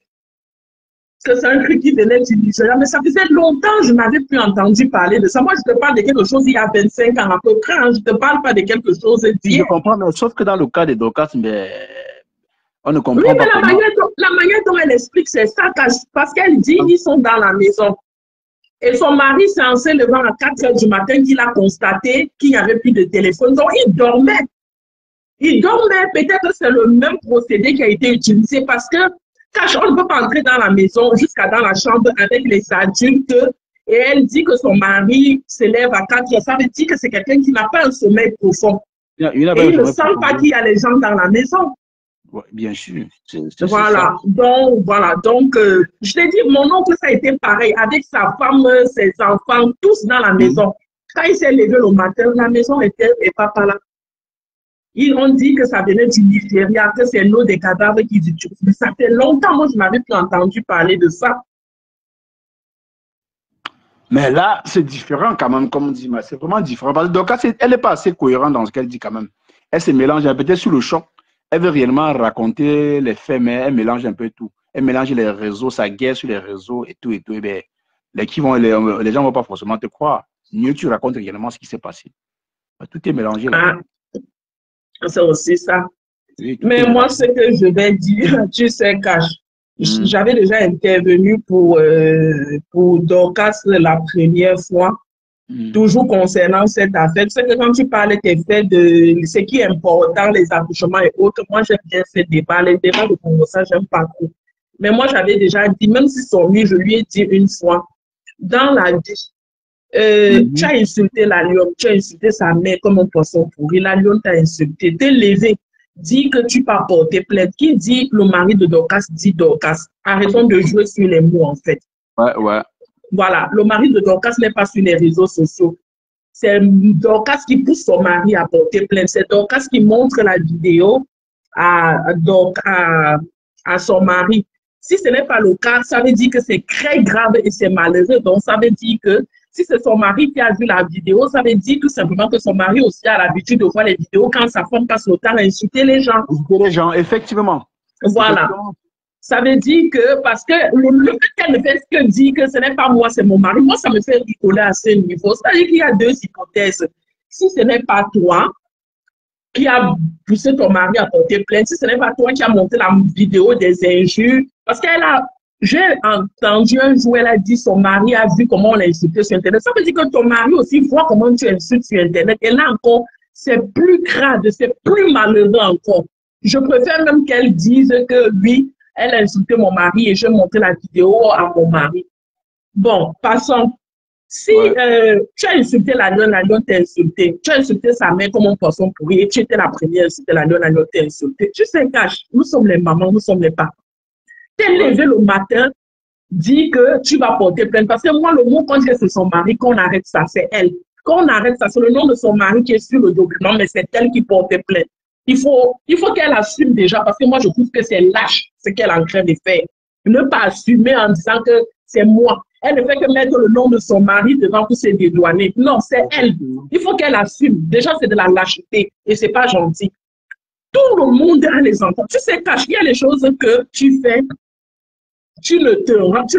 Que c'est un truc qui venait du Nigeria. Mais ça faisait longtemps que je n'avais plus entendu parler de ça. Moi, je te parle de quelque chose il y a 25 ans à peu près. Hein. Je ne te parle pas de quelque chose d'hier. Je comprends, mais sauf que dans le cas de Dorcas, mais on ne comprend pas. Oui, mais comment. la manière dont elle explique, c'est ça. Parce qu'elle dit qu'ils sont dans la maison. Et son mari s'est en se levant à 4 h du matin qu'il a constaté qu'il n'y avait plus de téléphone. Donc, il dormait. Il dormait. Peut-être que c'est le même procédé qui a été utilisé parce que on ne peut pas entrer dans la maison jusqu'à dans la chambre avec les adultes. Et elle dit que son mari se lève à 4 h. Ça veut dire que c'est quelqu'un qui n'a pas un sommeil profond. Et il ne sent pas qu'il y a les gens dans la maison. Ouais, bien sûr. Voilà. Donc, je t'ai dit, mon oncle, ça a été pareil. Avec sa femme, ses enfants, tous dans la maison. Quand il s'est levé le matin, la maison était pas là. Ils ont dit que ça venait du Nigeria, que c'est l'eau des cadavres qu'ils utilisent. Mais ça fait longtemps, moi, je n'avais plus entendu parler de ça. Mais là, c'est différent quand même, comme on dit. C'est vraiment différent. Parce que donc, elle n'est pas assez cohérente dans ce qu'elle dit quand même. Elle se mélange, peut-être sous le choc. Elle veut réellement raconter les faits, mais elle mélange un peu tout. Elle mélange les réseaux, sa guerre sur les réseaux et tout. Et bien, les gens ne vont pas forcément te croire. Mieux tu racontes réellement ce qui s'est passé. Tout est mélangé là. C'est aussi ça. Oui, mais moi, ce que je vais dire, tu sais, Cash, j'avais déjà intervenu pour Dorcas la première fois, toujours concernant cette affaire. Tu sais que quand tu parles des faits de ce qui est important, les accouchements et autres, moi, j'aime bien ces débats. Les débats de conversation, j'aime pas trop. Mais moi, j'avais déjà dit, même si son lui, je lui ai dit une fois, dans la vie, tu as insulté la lionne, tu as insulté sa mère comme un poisson pourri, la lionne t'a insulté, t'es levé, dis que tu peux porter plainte. Qui dit le mari de Dorcas dit Dorcas? Arrêtons de jouer sur les mots en fait. Ouais. Voilà, le mari de Dorcas n'est pas sur les réseaux sociaux. C'est Dorcas qui pousse son mari à porter plainte. C'est Dorcas qui montre la vidéo à son mari. Si ce n'est pas le cas, ça veut dire que c'est très grave et c'est malheureux. Donc, ça veut dire que si c'est son mari qui a vu la vidéo, ça veut dire tout simplement que son mari aussi a l'habitude de voir les vidéos quand sa femme passe le temps à insulter les gens. Insulter les gens, effectivement. Voilà. Ça veut dire que, parce que le fait qu'elle ne fait que dire que ce n'est pas moi, c'est mon mari, moi, ça me fait rigoler à ce niveau. C'est-à-dire qu'il y a 2 hypothèses. Si ce n'est pas toi qui a poussé ton mari à porter plainte, si ce n'est pas toi qui a monté la vidéo des injures, parce j'ai entendu un jour, elle a dit son mari a vu comment on l'a insulté sur Internet. Ça veut dire que ton mari aussi voit comment tu insultes sur Internet. Et là encore, c'est plus grave, c'est plus malheureux encore. Je préfère même qu'elle dise que oui, elle a insulté mon mari et je montre la vidéo à mon mari. Bon, passons. Si tu as insulté la lionne t'a insulté. Tu as insulté sa mère comme un poisson pourri et tu étais la première à insulter la lionne t'a insulté. Tu sais, Cash, nous sommes les mamans, nous sommes les papas. T'es levé le matin, dis que tu vas porter plainte. Parce que moi, le mot quand c'est son mari, qu'on arrête ça, c'est elle. Quand on arrête ça, c'est le nom de son mari qui est sur le document, mais c'est elle qui porte plainte. Il faut qu'elle assume déjà, parce que moi, je trouve que c'est lâche ce qu'elle est en train de faire. Ne pas assumer en disant que c'est moi. Elle ne fait que mettre le nom de son mari devant tous ses dédouanés. Non, c'est elle. Il faut qu'elle assume. Déjà, c'est de la lâcheté et c'est pas gentil. Tout le monde a les enfants. Tu sais, Cash, il y a les choses que tu fais, tu ne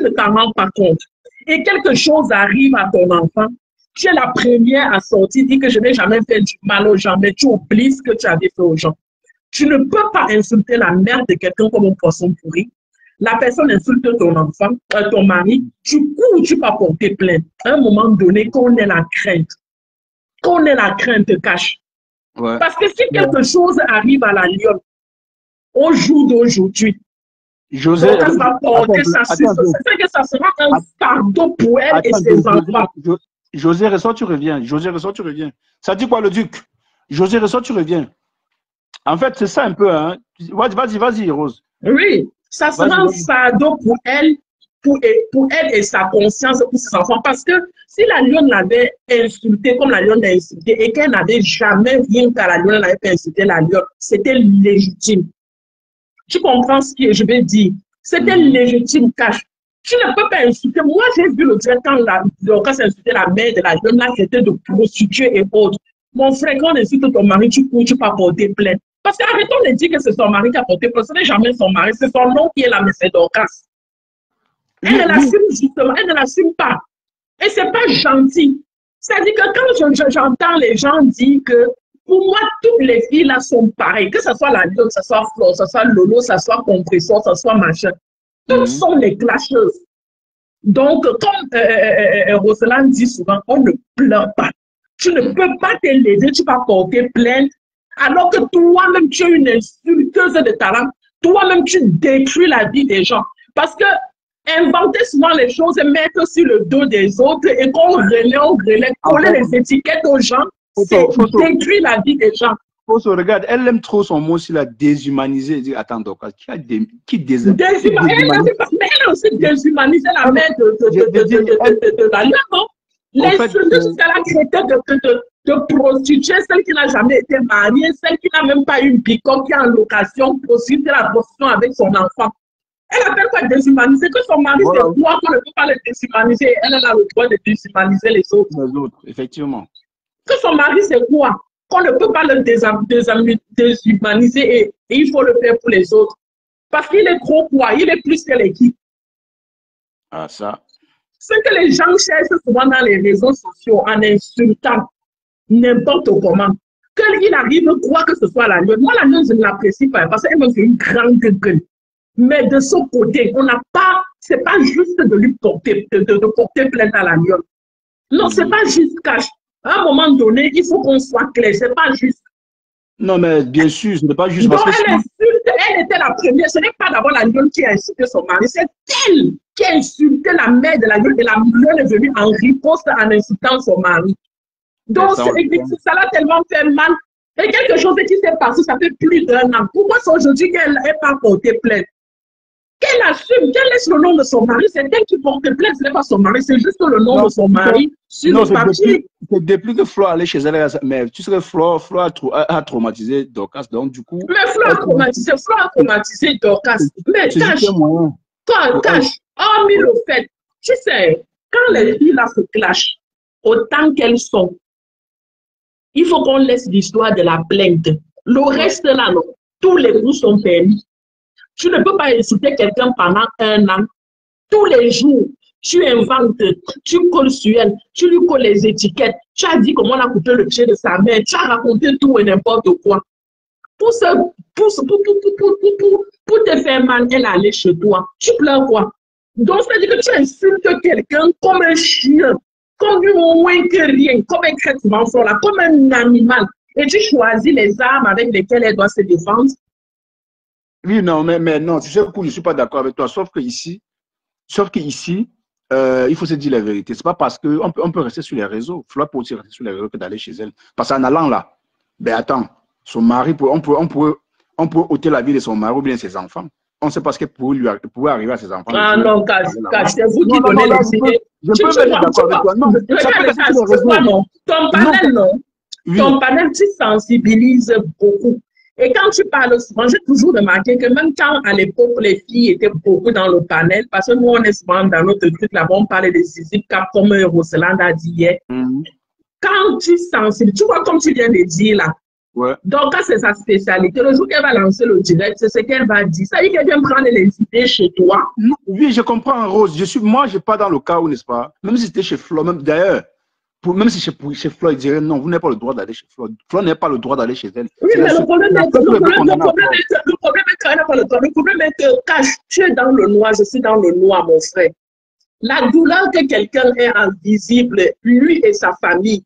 t'en rends pas compte. Et quelque chose arrive à ton enfant, tu es la première à sortir, dire que je n'ai jamais fait du mal aux gens, mais tu oublies ce que tu avais fait aux gens. Tu ne peux pas insulter la mère de quelqu'un comme un poisson pourri. La personne insulte ton enfant, ton mari, tu cours, tu vas porter plainte. À un moment donné, qu'on ait la crainte, cache. Ouais. Parce que si quelque chose arrive à la Lyon, au jour d'aujourd'hui, José, elle va porter ça sur c'est que ça sera un fardeau pour elle et ses enfants. José, ressort, tu reviens. Ça dit quoi, le duc? José, ressort, tu reviens. En fait, c'est ça un peu, hein. Vas-y, Rose. Oui, ça sera un fardeau pour elle, pour elle et sa conscience pour ses enfants. Parce que si la Lyon l'avait insulté comme la Lyon l'a insulté et qu'elle n'avait jamais rien qu'à la Lyon n'avait pas insulté la Lyon, c'était légitime. Tu comprends ce que je veux dire? C'était légitime, cache. Tu ne peux pas insulter. Moi, j'ai vu le direct quand Dorcas insultait la mère de la Lyon, là, c'était de prostituée et autres. Mon frère, quand on insulte ton mari, tu cours, tu peux porter plainte. Parce qu'arrêtons de dire que c'est son mari qui a porté plainte. Ce n'est jamais son mari, c'est son nom qui est là, mais c'est Dorcas. Elle ne l'assume justement, elle ne l'assume pas. Et c'est pas gentil. C'est-à-dire que quand j'entends les gens dire que pour moi, toutes les filles là sont pareilles, que ce soit la Lyon, que ce soit Flo, que ce soit Lolo, que ce soit Compressor, que ce soit machin. Toutes sont les clasheuses. Donc, comme Roselyne dit souvent, on ne pleure pas. Tu ne peux pas te léser, tu vas porter plainte, alors que toi-même, tu es une insulteuse de talent. Toi-même, tu détruis la vie des gens. Parce que inventer souvent les choses et mettre sur le dos des autres et qu'on relaie, coller les étiquettes aux gens, c'est détruire la vie des gens. Regarde, elle aime trop son mot sur la déshumanisée. Elle dit, attends, donc, qui déshumanise? Mais elle a aussi déshumanisé la mère de la Lyon, non? L'insulter jusqu'à la traiter de prostituée, celle qui n'a jamais été mariée, celle qui n'a même pas eu une picoque, qui est en location, prostituer la prostitution avec son enfant. Elle appelle quoi déshumaniser? Que son mari c'est quoi, qu'on ne peut pas le déshumaniser. Elle a le droit de déshumaniser les autres. Les autres, effectivement. Que son mari c'est quoi? Qu'on ne peut pas le déshumaniser et il faut le faire pour les autres. Parce qu'il est trop quoi? Il est plus que l'équipe. Ah, ça. Ce que les gens cherchent souvent dans les réseaux sociaux en insultant n'importe comment. Qu'il arrive quoi que ce soit la Lyon. Moi, la Lyon, je ne l'apprécie pas parce qu'elle me fait une grande gueule. Mais de son côté, on n'a pas, c'est pas juste de lui porter, de porter plainte à la Lyon. Non, c'est pas juste cash. À un moment donné, il faut qu'on soit clair, c'est pas juste. Non, mais bien sûr, ce n'est pas juste donc, parce que... elle était la première. Ce n'est pas d'abord la Lyon qui a insulté son mari, c'est elle qui a insulté la mère de la Lyon et la Lyon est venue en riposte en insultant son mari. Donc, ça l'a tellement fait mal. Et quelque chose qui s'est passé, ça fait plus d'un an. Pourquoi c'est aujourd'hui qu'elle n'est pas portée plainte? Qu'elle assume, qu'elle laisse le nom de son mari, c'est elle qui porte plainte, ce n'est pas son mari, c'est juste le nom de son mari sur le papier. C'est depuis que Flo allait chez elle, mais tu sais que Flo a traumatisé Dorcas, donc du coup... Mais Flo a traumatisé Dorcas. Mais cache, hormis le fait, tu sais, quand les filles là se clashent, autant qu'elles sont, il faut qu'on laisse l'histoire de la plainte. Le reste là, non, tous les coups sont permis. Tu ne peux pas insulter quelqu'un pendant un an. Tous les jours, tu inventes, tu colles sur elle, tu lui colles les étiquettes, tu as dit comment on a coupé le pied de sa mère, tu as raconté tout et n'importe quoi. Pour te faire mal, elle allait chez toi. Tu pleures quoi? Donc, c'est-à-dire que tu insultes quelqu'un comme un chien, comme du moins que rien, comme un traitement là, comme un animal. Et tu choisis les armes avec lesquelles elle doit se défendre. Oui, non, mais non, tu sais, je ne suis pas d'accord avec toi, sauf que ici, il faut se dire la vérité. Ce n'est pas parce qu'on peut rester sur les réseaux. Flo peut aussi rester sur les réseaux que d'aller chez elle. Parce qu'en allant là, ben attends, son mari, on peut ôter la vie de son mari ou bien de ses enfants. On ne sait pas ce qui pourrait arriver à ses enfants. Ah non, c'est vous qui donnez les idées. Je peux être d'accord avec toi. Non, ton panel, non. Ton panel, tu sensibilises beaucoup. Et quand tu parles souvent, j'ai toujours remarqué que même quand à l'époque, les filles étaient beaucoup dans le panel, parce que nous, on est souvent dans notre truc là-bas, on parlait des Zizi Cap comme Roselyne a dit hier. Quand tu sensibilises, tu vois comme tu viens de dire là. Ouais. Donc, quand c'est sa spécialité, le jour qu'elle va lancer le direct, c'est ce qu'elle va dire. Ça veut dire qu'elle vient prendre les idées chez toi. Oui, je comprends, Rose. Moi, je ne suis pas dans le cas où, n'est-ce pas? Même si c'était chez Flo, même d'ailleurs, même si chez Flo, il dirait non, vous n'avez pas le droit d'aller chez Flo. Flo n'a pas le droit d'aller chez elle. Oui, mais le problème est que quand tu es dans le noir, je suis dans le noir, mon frère. La douleur que quelqu'un est invisible, lui et sa famille,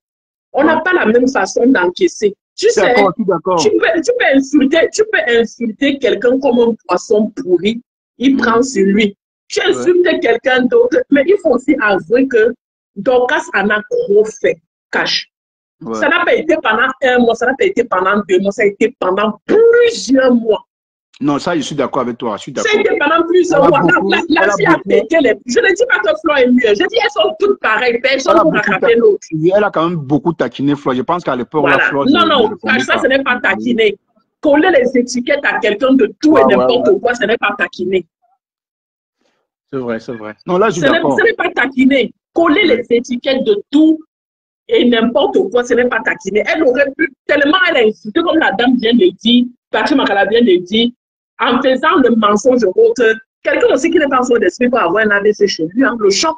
on n'a pas la même façon d'encaisser. Tu sais, tu peux insulter quelqu'un comme un poisson pourri, il prend sur lui. Tu insultes quelqu'un d'autre, mais il faut aussi avouer que Dorcas en a gros fait, cash. Ça n'a pas été pendant 1 mois, ça n'a pas été pendant 2 mois, ça a été pendant plusieurs mois. Non, ça, je suis d'accord avec toi. Ça a été pendant plusieurs mois. La fille a pété les... Je ne dis pas que Flo est mieux. Je dis elles sont toutes pareilles. Personne ne peut rattraper l'autre. Elle a quand même beaucoup taquiné Flo. Je pense qu'à l'époque, voilà. Flo... Non, ça, ce n'est pas taquiner. Coller les étiquettes à quelqu'un de tout et n'importe quoi, ce n'est pas taquiner. C'est vrai, c'est vrai. Non, là, je suis d'accord. Ce n'est pas taquiner. Coller les étiquettes de tout et n'importe quoi, ce n'est pas taquiner. Elle aurait pu, tellement elle a insulté, comme la dame vient de dire, Patrick Makala vient de dire, en faisant le mensonge autre, quelqu'un aussi qui n'est pas en son d'esprit pour avoir un AVC chez lui, hein, le choc.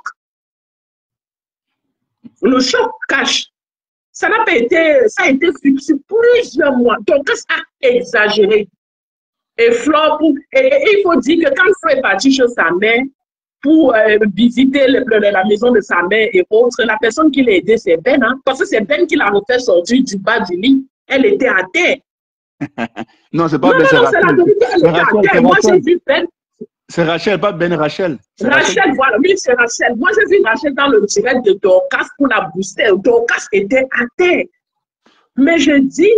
Le choc cache. Ça n'a pas été, ça a été sur plusieurs mois. Donc, ça a exagéré. Et Flo, il faut dire que quand Flo est parti chez sa mère pour visiter la maison de sa mère et autres, la personne qui l'a aidé, c'est Ben, hein, parce que c'est Ben qui l'a refait sortir du bas du lit. Elle était à terre. Non, c'est pas Ben, c'est Rachel. Moi, j'ai vu Ben. C'est Rachel, pas Ben, Rachel. Rachel, voilà, oui, c'est Rachel. Moi, j'ai vu Rachel dans le direct de Dorcas pour la booster. Dorcas était à terre. Mais je dis,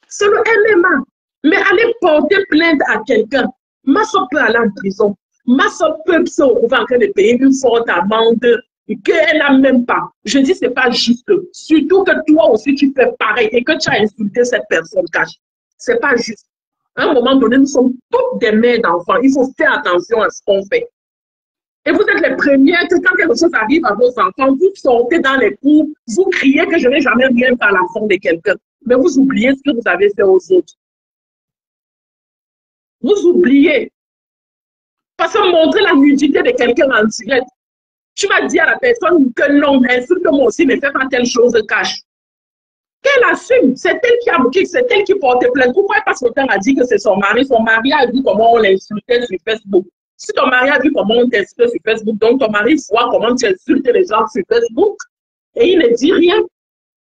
c'est le MMA. Mais aller porter plainte à quelqu'un, ma soeur peut aller en prison. Ma soeur peut se retrouver en train de payer une forte amende qu'elle n'a même pas. Je dis, c'est pas juste. Surtout que toi aussi, tu fais pareil et que tu as insulté cette personne, cache. C'est pas juste. À un moment donné, nous sommes toutes des mères d'enfants. Il faut faire attention à ce qu'on fait. Et vous êtes les premières que quand quelque chose arrive à vos enfants, vous sortez dans les cours, vous criez que je n'ai jamais rien fait à l'enfant de quelqu'un. Mais vous oubliez ce que vous avez fait aux autres. Vous oubliez. Parce que montrer la nudité de quelqu'un en direct, tu vas dire à la personne que non, insulte-moi aussi, ne fais pas telle chose, cache. Qu'elle assume, c'est elle qui a moqué, c'est elle qui portait plainte. Pourquoi parce que quelqu'un a dit que c'est son mari a vu comment on l'insultait sur Facebook. Si ton mari a vu comment on t'insultait sur Facebook, donc ton mari voit comment tu insultes les gens sur Facebook et il ne dit rien.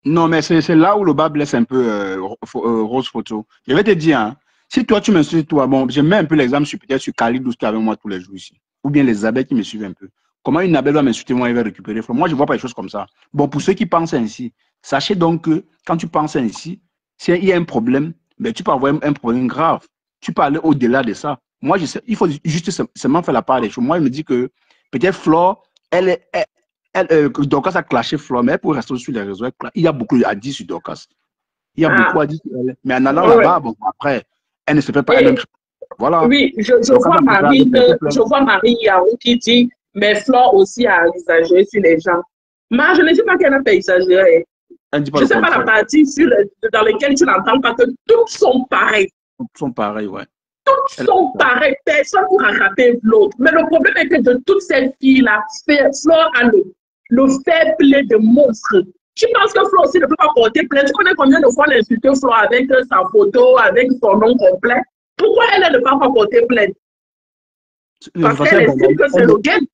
Non, mais c'est là où le bas blesse un peu Rose Photo. Je vais te dire, hein, si toi tu m'insultes, toi, bon, je mets un peu l'exemple peut-être sur Khalid qui est avec moi tous les jours ici. Ou bien les abeilles qui me suivent un peu. Comment une abeille va m'insulter, moi, elle va récupérer. Moi, je ne vois pas les choses comme ça. Bon, pour ceux qui pensent ainsi, sachez donc que quand tu penses ainsi, s'il y a un problème, ben, tu peux avoir un problème grave. Tu peux aller au-delà de ça. Moi, je sais, il faut juste seulement faire la part des choses. Moi, je me dis que peut-être Flore, Dorcas a clashé Flore, mais elle pourrait rester sur les réseaux. Il y a beaucoup à dire sur Dorcas. Il y a beaucoup à dire sur elle. Mais en allant là-bas, bon, après, elle ne se fait pas la même chose. Voilà. Oui, je vois Marie Yarou qui dit, mais Flore aussi a exagéré sur les gens. Moi, je ne dis pas qu'elle n'a pas exagéré. Je ne sais pas la partie dans laquelle tu n'entends pas que toutes sont pareilles. Toutes sont pareilles, ouais. Toutes sont pareilles. Personne ne pourra rattraper l'autre. Mais le problème est que de toutes ces filles-là, Flore a le fair play de monstre. Tu penses que Flore aussi ne peut pas porter plainte? Tu connais combien de fois elle a insulté Flore avec sa photo, avec son nom complet? Pourquoi elle ne peut pas porter plainte? Parce qu'elle estime que c'est le game.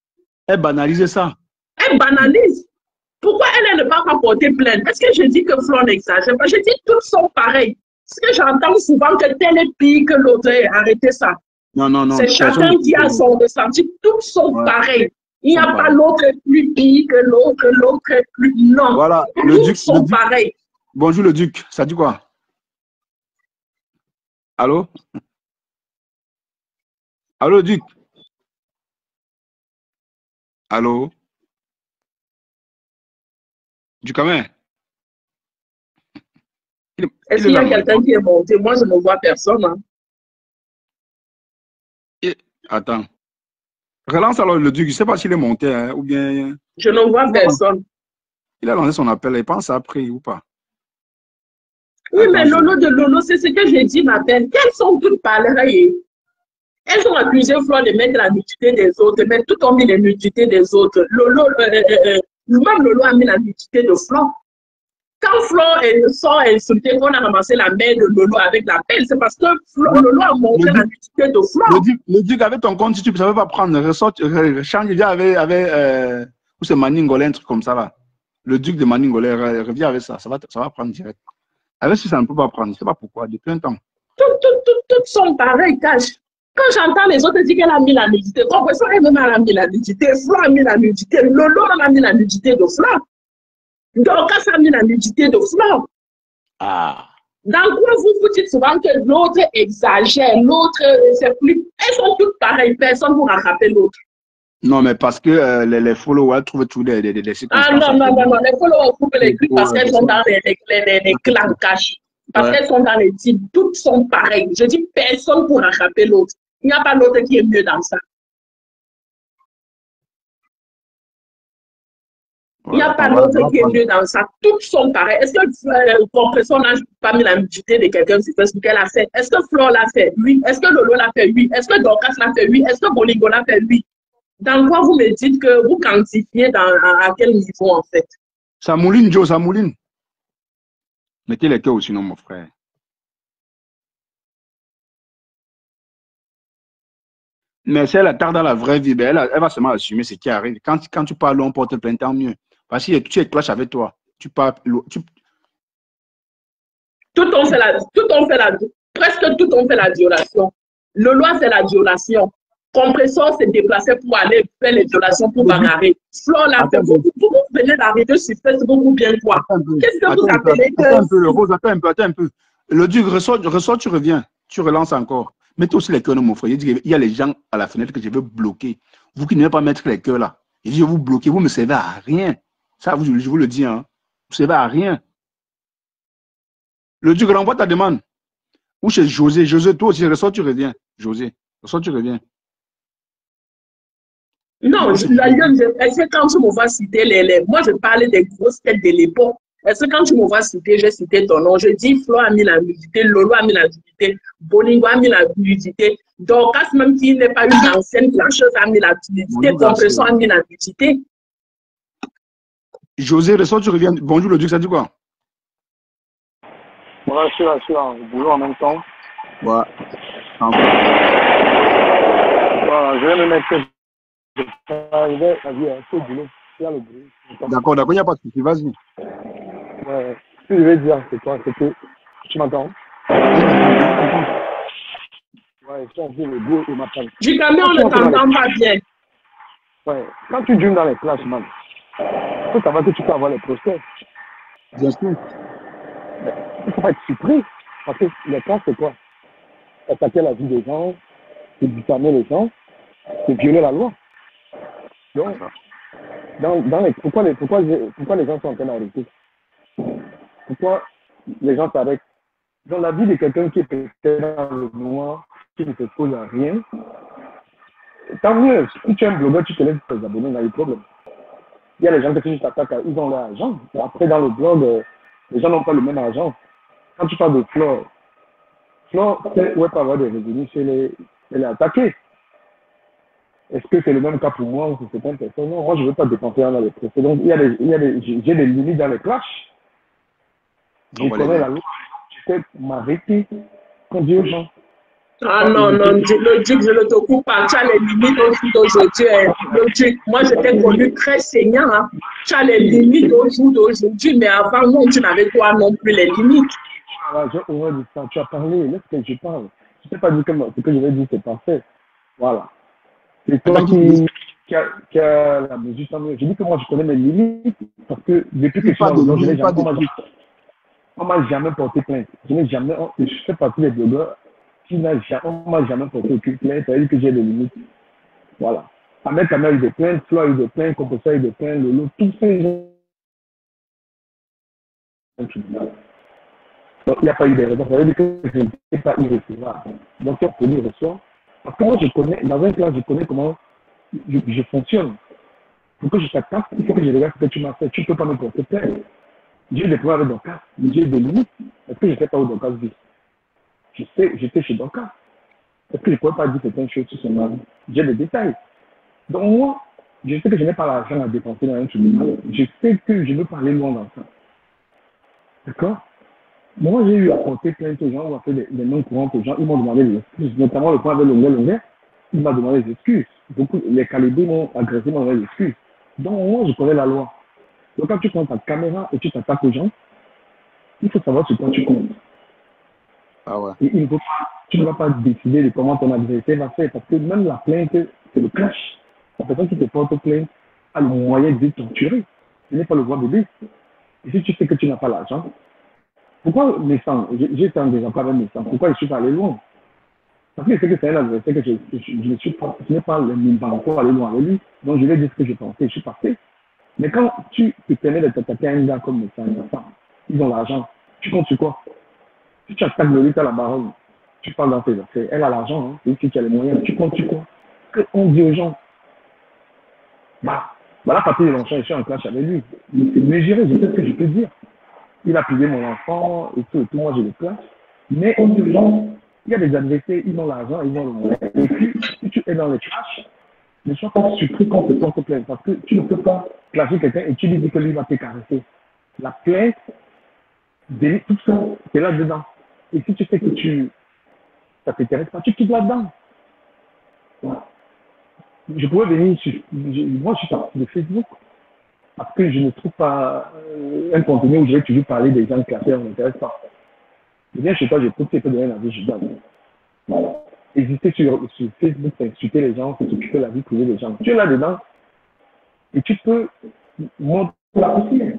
Elle banalise ça. Elle banalise. Pourquoi elle ne peut pas porter plainte? Est-ce que je dis que Flore n'exagère pas? Je dis que toutes sont pareilles. Parce que j'entends souvent que tel est pire que l'autre. Arrêtez ça. Non, non, non. C'est chacun qui a son ressenti. Toutes sont pareilles. Il n'y a pas l'autre plus pire que l'autre, l'autre plus... Non. Voilà. Toutes sont pareilles. Bonjour le Duc. Ça dit quoi? Allô? Allô, Duc? Allô? Ducamin? Est-ce qu'il y a quelqu'un qui est monté? Moi, je ne vois personne. Hein. Attends. Relance alors le Duc. Je ne sais pas s'il est monté hein, ou bien... Je ne vois personne. Il a lancé son appel. Il pense après ou pas? Oui, mais Lolo de Lolo, c'est ce que j'ai dit, ma belle. Qu'elles sont toutes pareilles. Elles ont accusé Flore de mettre la nudité des autres, mais tout ont mis la nudité des autres. Lolo, Même Lolo a mis la nudité de Flan. Quand Flan sort insulté, on a ramassé la main de Lolo avec la pelle, c'est parce que Lolo a montré la nudité de Flan. Le Duc, avec ton compte, si tu ne savais pas prendre, change, viens avec ou c'est Maningolais, un truc comme ça là. Le Duc de Maningolais, reviens avec ça, ça va prendre direct. Avec ça, ça ne peut pas prendre, je ne sais pas pourquoi, depuis un temps. Toutes sont pareilles, Cash. Quand j'entends les autres dire qu'elle a mis la nudité, Compression elle-même a mis la nudité, Flan a mis la nudité, Lolo a mis la nudité de Flan. Dorcas a mis la nudité de Flan. Ah. Dans quoi vous dites souvent que l'autre exagère, l'autre, c'est plus. Elles sont toutes pareilles, personne ne vous rattraper l'autre. Non, mais parce que les followers trouvent tous les Ah non, les followers trouvent les clips parce qu'elles sont dans les clans cash. Parce qu'elles sont dans les types, toutes sont pareilles. Je dis personne pour rattraper l'autre. Il n'y a pas l'autre qui est mieux dans ça. Il n'y a pas l'autre qui est mieux dans ça. Toutes sont pareilles. Est-ce que Compression n'a pas mis la nudité de quelqu'un sur Facebook qu'elle a fait? Est-ce que Flore l'a fait? Oui. Est-ce que Lolo l'a fait? Oui. Est-ce que Dorcas l'a fait? Oui. Est-ce que Bolingo l'a fait? Oui. Dans quoi vous me dites que vous quantifiez à quel niveau en fait? Ça mouline, Joe, ça mouline. Mettez les cœurs aussi, non, mon frère. Mais si elle attarde dans la vraie vie, ben elle va seulement assumer ce qui arrive. Quand tu parles, on porte plainte, tant mieux. Parce que tu es clash avec toi. Tu parles. Presque tout on fait la violation. Le loi, c'est la violation. Compresseur s'est déplacé pour aller faire les violations pour bagarrer. Flore l'a fait. Vous venez d'arriver sur Facebook ou bien quoi? Qu'est-ce que vous appelez que... Attends un peu, Rose, attends un peu. Le Duc, ressort, tu reviens. Tu relances encore. Mettez aussi les cœurs dans mon frère. Il y a les gens à la fenêtre que je veux bloquer. Vous qui ne voulez pas mettre les cœurs là. Je dis, vous bloquez, vous ne me servez à rien. Ça, je vous le dis, hein. Vous ne servez à rien. Le Duc, renvoie ta demande. Ou chez José. José, toi aussi, ressort, tu reviens. José, ressort, tu reviens. Non, est-ce que quand tu me vois citer moi je parlais des grosses têtes de l'époque. Est-ce que quand tu me vois citer, j'ai cité ton nom, je dis Flo a mis la nudité, Lolo a mis la nudité, Bolingo a mis la nudité, Dorcas même qui n'est pas une ancienne clasheuse a mis la nudité, Compression a mis la nudité. José, ressort, tu reviens. Bonjour le Duc, ça dit quoi? Moi, je suis là, au boulot en même temps. Ouais. Voilà, je vais me mettre. D'accord, il n'y a pas de souci, vas-y. Ouais. Ce que je vais dire, c'est quoi? C'est que tu m'entends? Ouais, je suis en train de go et m'appelle. Du camion, on ne t'entend pas bien. Ouais, quand tu dreams dans les classes, man, il faut savoir que tu peux avoir les procès. Bien sûr. Mais il ne faut pas être surpris. Parce que les classes, c'est quoi? Attaquer la vie des gens, c'est diffamer les gens, c'est violer la loi. Donc, pourquoi les gens sont en train d'arrêter? Pourquoi les gens s'arrêtent? Dans la vie de quelqu'un qui est peut-être dans le noir, qui ne s'expose à rien, tant mieux. Si tu es un blogueur, tu te laisses tes abonnés, il y a des problèmes. Il y a des gens qui s'attaquent à ils ont leur argent. Après, dans le blog, les gens n'ont pas le même argent. Quand tu parles de Flore sait où elle peut avoir des revenus chez les attaqués. Est-ce que c'est le même cas pour moi ou pour certaines personnes? Non, moi, je ne veux pas dépenser dans les procès. Donc, j'ai des limites dans les clashs. Je connais la loi. Je sais m'arrêter quand Dieu gens. Ah non, le Duc, je ne te coupe pas. Tu as les limites au jour d'aujourd'hui. Le Duc, moi, je t'ai connu très saignant. Hein. Tu as les limites au jour d'aujourd'hui, mais avant, non, tu n'avais pas non plus les limites. Voilà, j'ai horreur de ça. Tu as parlé, laisse que je parle. Je ne t'ai pas dit que ce que je vais dire, c'est parfait. Voilà. C'est toi qui a la mesure tant mieux. Je dis que moi, je connais mes limites parce que depuis que je suis dans le blog, on ne m'a jamais porté plainte. Je fais partie des blogueurs on ne m'a jamais porté aucune plainte. Ça veut dire que j'ai des limites. Voilà. Ahmed a eu des plaintes, Flo a eu des plaintes, Compression a eu des plaintes, Lolo, tous ces gens. Donc, il n'y a pas eu de raison. Ça veut dire que je n'étais pas irrécevable. Donc, il faut dire reçoit. Parce que moi, je connais, dans un classe, je connais comment je fonctionne. Pour que je t'attaque, il faut que je regarde ce que tu m'as fait. Tu ne peux pas me porter plainte. J'ai des problèmes avec Dorcas, mais j'ai des limites. Est-ce que je ne sais pas où Dorcas vit? Je sais, j'étais chez Dorcas. Est-ce que je ne pourrais pas dire certaines choses sur son mari? J'ai des détails. Donc moi, Je sais que je n'ai pas l'argent à dépenser dans un tribunal. Je sais que je veux pas aller loin dans ça. D'accord? Moi, j'ai eu à porter plainte aux gens, ou à faire des noms courants aux gens. Ils m'ont demandé des excuses, notamment le point avec Longuet. Il m'a demandé des excuses. Beaucoup, les Calébés m'ont agressé, m'ont demandé des excuses. Donc, moi, je connais la loi. Donc, quand tu prends ta caméra et tu t'attaques aux gens, il faut savoir sur quoi tu comptes. Ah ouais. Et tu ne vas pas décider de comment ton adversaire va faire, parce que même la plainte, c'est le clash. La personne qui te porte plainte a le moyen de te torturer. Ce n'est pas le droit bébé. Et si tu sais que tu n'as pas l'argent, pourquoi Messan, j'ai été en désaccord avec Messan, pourquoi je suis pas allé loin? Parce que je sais que c'est un adversaire que je n'ai pas le minimum pour aller loin avec lui, donc je vais dire ce que je pensais, je suis passé. Mais quand tu te permets de t'attaquer à un gars comme Messan, ils ont l'argent, tu comptes sur quoi? Si tu attaques le à la baronne, tu parles dans tes affaires, elle a l'argent, hein, et si tu as les moyens, tu comptes sur quoi? On dit aux gens, voilà, papier de l'enfant, je suis en clash avec lui. C'est mesuré, je sais ce que je peux dire. Il a pillé mon enfant et tout, moi j'ai des places. Mais on dit aux gens, il y a des adversaires, ils ont l'argent, ils ont le moyen. Et puis, si tu es dans les clashs, ne sois pas surpris qu'on te porte plainte. Parce que tu ne peux pas clasher quelqu'un et tu lui dis que lui va te caresser. La plainte, tout ça, c'est là-dedans. Et si tu sais que ça ne t'intéresse pas, tu quittes là-dedans. Voilà. Je pourrais venir moi je suis parti de Facebook parce que je ne trouve pas un contenu où je vais toujours parler des gens classés, ça ne m'intéresse pas. Je viens chez toi, je trouve que tu peux donner un avis, je donne. Voilà. Exister sur Facebook, c'est insulter les gens, c'est s'occuper de la vie privée des gens. Tu es là-dedans et tu peux montrer la poussière.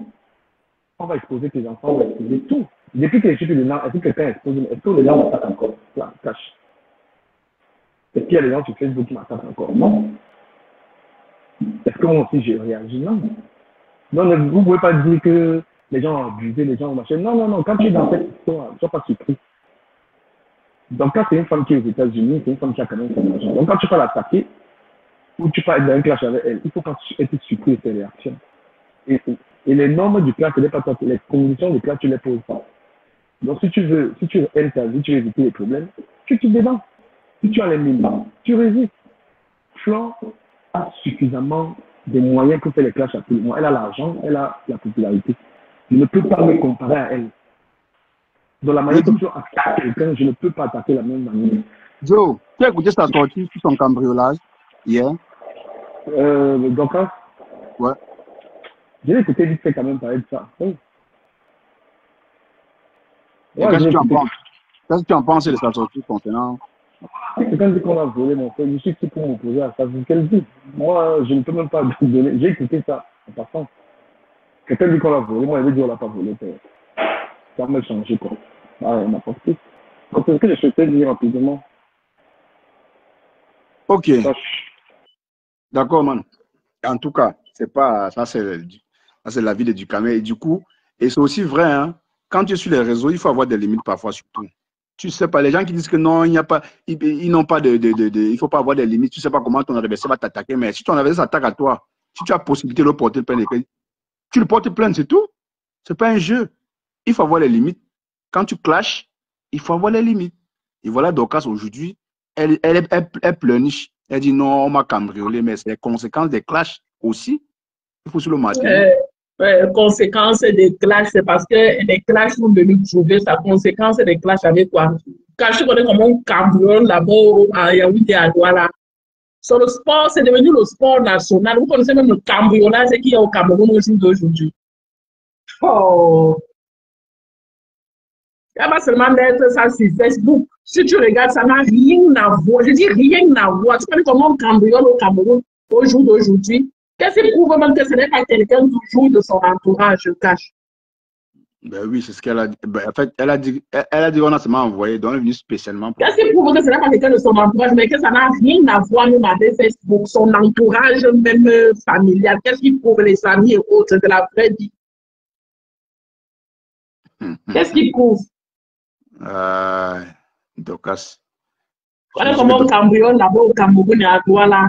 On va exposer tes enfants, on va exposer tout. Depuis que je suis dedans, est-ce que quelqu'un expose, est-ce que les gens m'attaquent encore? Là, cache. Est-ce qu'il y a des gens sur Facebook qui m'attaquent encore? Non. Est-ce que moi aussi j'ai réagi? Non. Donc, vous ne pouvez pas dire que les gens ont abusé, les gens ont marché. Non, non, non. Quand tu es dans cette histoire, ne sois pas surpris. Donc, quand c'est une femme qui est aux États-Unis, c'est une femme qui a quand même son argent. Donc, quand tu vas l'attaquer, ou tu vas être dans un clash avec elle, il faut pas être surpris de ses réactions. Et les normes du clash, ce n'est pas toi. Les conditions du clash, tu ne les poses pas. Donc, si tu aimes ta vie, tu veux éviter les problèmes, tu te dedans. Si tu as les mines, tu résistes. Flan a suffisamment de moyens pour faire les clashs à tout le monde. Elle a l'argent, elle a la popularité. Je ne peux pas me comparer à elle. Dans la manière dont tu attaques quelqu'un, je ne peux pas attaquer la même manière. Joe, tu as écouté sa sortie sur son cambriolage hier? Donc, ouais. J'ai écouté vite fait quand même parler de ça. Oui. Ouais, qu'est-ce que tu en penses? Qu'est-ce que tu en penses de sa sortie concernant? Quelqu'un dit qu'on a volé mon frère, je suis qui pour m'opposer à ça. Qu'elle dit? Moi, je ne peux même pas donner. J'ai écouté ça en passant. Quelqu'un dit qu'on l'a volé, moi, elle dit qu'on l'a pas volé. Ça m'a changé, quoi. Ah, on n'a pas fait. Donc, c'est ce que je souhaitais dire rapidement. Ok. D'accord, man. En tout cas, c'est pas ça, c'est la vie du Cameroun. Et du coup, et c'est aussi vrai, hein, quand tu es sur les réseaux, il faut avoir des limites parfois, surtout. Tu sais pas, les gens qui disent que non, il n'y a pas, ils n'ont pas il faut pas avoir des limites. Tu sais pas comment ton adversaire va t'attaquer, mais si ton adversaire s'attaque à toi, si tu as possibilité de le porter plainte, tu le portes plainte, c'est tout. C'est pas un jeu. Il faut avoir les limites. Quand tu clashes, il faut avoir les limites. Et voilà, Dorcas, aujourd'hui, elle pleurniche. Elle dit non, on m'a cambriolé, mais c'est les conséquences des clashs aussi. Il faut se le marquer. Conséquences des clashs, c'est parce que les clashs sont venus trouver sa conséquence des clashs avec quoi? Quand je connais comment on cambriole là-bas à Yaoundé, à Douala. Sur le sport, c'est devenu le sport national. Vous connaissez même le cambriolage qu'il y a au Cameroun au jour d'aujourd'hui. Oh! Il n'y a pas seulement d'être ça sur Facebook. Si tu regardes, ça n'a rien à voir. Je dis rien à voir. Tu connais comment on cambriole au Cameroun au jour d'aujourd'hui? Qu'est-ce qui prouve même que ce n'est pas quelqu'un toujours de son entourage, je cache? Ben oui, c'est ce qu'elle a dit. Ben, en fait, elle a dit on a seulement envoyé, donc elle est venue spécialement pour... Qu'est-ce qui prouve que ce n'est pas quelqu'un de son entourage, mais que ça n'a rien à voir même avec Facebook, son entourage même familial? Qu'est-ce qui prouve les amis et autres de la vraie vie? Qu'est-ce qui prouve? Dorcas. Voilà comment on cambriole là-bas au Cameroun et à Douala.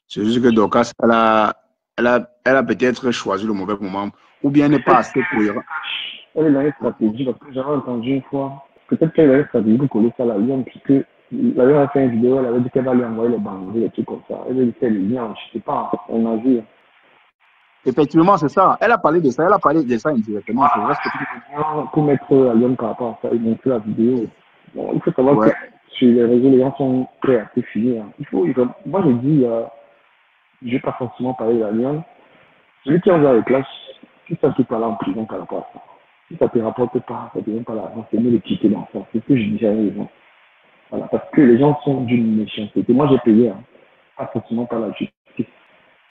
C'est juste que Dorcas, elle a peut-être choisi le mauvais moment, ou bien elle n'est pas assez cohérente. Elle est dans une stratégie, parce que j'avais entendu une fois, peut-être qu'elle a une stratégie pour coller ça à la lune, puisque La dernière fait une vidéo, elle avait dit qu'elle va lui envoyer les bandits, des trucs comme ça. Elle lui fait le lien, je sais pas, on a vu. Effectivement, c'est ça. Elle a parlé de ça indirectement. C'est vrai ce que tu dis. Pour mettre à Lyon par rapport à ça, ils montré la vidéo. Bon, il faut savoir Ouais. que sur les réseaux, les gens sont prêts à tout finir. Moi, je dis, je vais pas forcément parler de la Lyon. Celui qui envoie les clashs, si ça te parle en prison par rapport à ça. Si ça te rapporte pas, ça ne devient pas l'argent, c'est mieux de quitter l'enfant. C'est ce que je dis à les gens. Voilà, parce que les gens sont d'une méchanceté. Moi, j'ai payé, hein, pas forcément par la justice.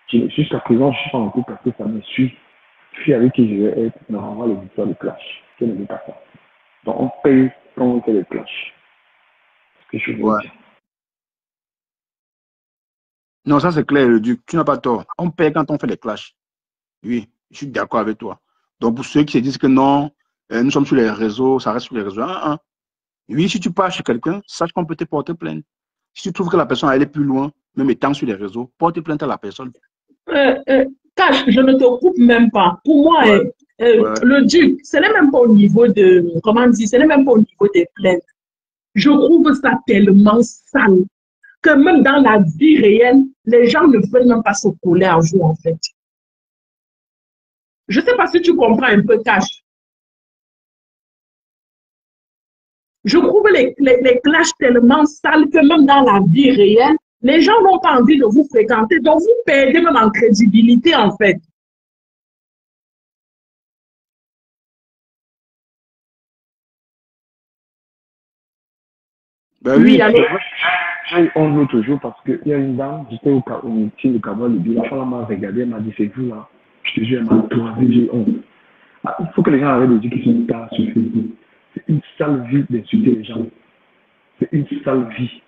Jusqu'à présent, je suis pas en couple parce que ça me suit. Je suis avec qui je vais être, me renvoie les victoires de clash. Je ne veux pas ça. Donc, on paye quand on fait les clashs. Ce que je veux dire. Non, ça c'est clair, le Duc. Tu n'as pas tort. On paye quand on fait les clashs. Oui, je suis d'accord avec toi. Donc, pour ceux qui se disent que non, nous sommes sur les réseaux, ça reste sur les réseaux. Oui, si tu pars chez quelqu'un, sache qu'on peut te porter plainte. Si tu trouves que la personne a allé plus loin, même étant sur les réseaux, porte plainte à la personne. Cash, je ne te coupe même pas. Pour moi, le Duc, ce n'est même pas au niveau de, comment dire, ce n'est même pas au niveau des plaintes. Je trouve ça tellement sale que même dans la vie réelle, les gens ne veulent même pas se coller à vous, en fait. Je ne sais pas si tu comprends un peu, Cash. Je trouve les clashs tellement sales que même dans la vie réelle, les gens n'ont pas envie de vous fréquenter. Donc, vous perdez même en crédibilité, en fait. Ben oui, alors... On veut toujours parce qu'il y a une dame, j'étais au meeting de Cabal, la femme m'a regardé, elle m'a dit, c'est vous là. Je te jure, elle m'a tourné, j'ai honte. Il faut que les gens arrêtent de dire qu'ils sont tard sur Facebook. C'est une sale vie d'insulter les gens. C'est une sale vie.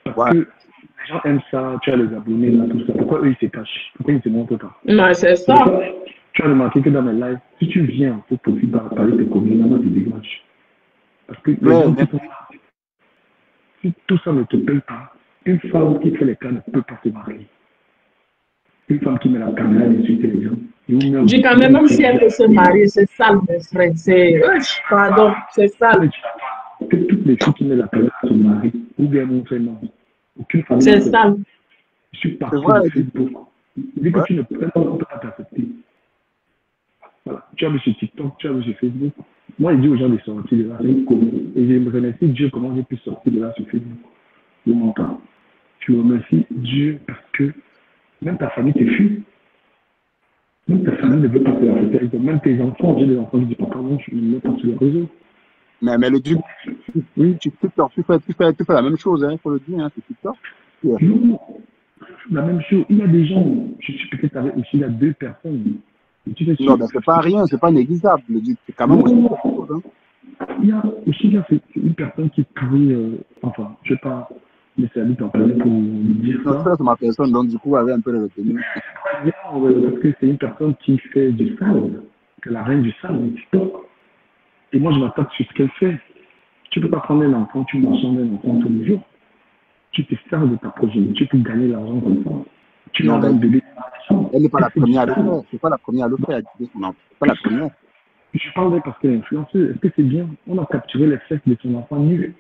Parce que les gens aiment ça, tu as les abonnés, là, tout ça. Pourquoi eux, ils se cachent? Pourquoi ils ne se montrent pas? Non, c'est ça. Tu as remarqué que dans mes lives, si tu viens pour profiter parler de tes communes, là, tu dégages. Parce que les gens qui sont là, si tout ça ne te paye pas, une femme qui fait les cas ne peut pas se marier. Une femme qui met la caméra et insulte les gens. Je dis quand même si elle veut se marier, c'est sale, mes frères. C'est. Pardon, c'est sale. Que toutes les filles qui mettent la caméra se marient, ou bien mon frère, non. Aucune famille. C'est sale. Je suis parti de Facebook. Dès que tu ne peux pas t'accepter. Voilà. Tu as vu sur TikTok, tu as vu sur Facebook. Moi, je dis aux gens de sortir de là. Et je remercie Dieu comment j'ai pu sortir de là sur Facebook. De mon temps. Je remercie Dieu parce que même ta famille te fuit. Même ta famille ne veut pas te la faire. Même tes enfants, j'ai des enfants qui disent papa, non, je ne me mets pas sur le réseau. Mais le Duc, oui, tu fais la même chose, il faut le dire, c'est TikTok. Non, la même chose. Il y a des gens, je suis peut-être avec aussi, il y a 2 personnes. Non, ben c'est pas rien, c'est pas négligeable, le Duc. C'est quand même aussi quelque chose. Il y a aussi une personne qui pourrait, enfin, je ne sais pas, mais c'est à lui d'en parler pour dire ça. Non, ça, c'est ma personne, donc du coup, avait un peu de retenue. Parce que c'est une personne qui fait du sale, que la reine du sale, TikTok. Et moi, je m'attaque sur ce qu'elle fait. Tu ne peux pas prendre un enfant, tu mentionnes un enfant tous les jours. Tu te sers de ta progéniture pour gagner l'argent comme ça. Tu n'as un bébé. Elle n'est pas la première à le faire. C'est pas la première à le faire. Non, c'est pas la première. Je parle d'elle parce qu'elle est influenceuse. Est-ce que c'est bien? On a capturé les fesses de son enfant nu.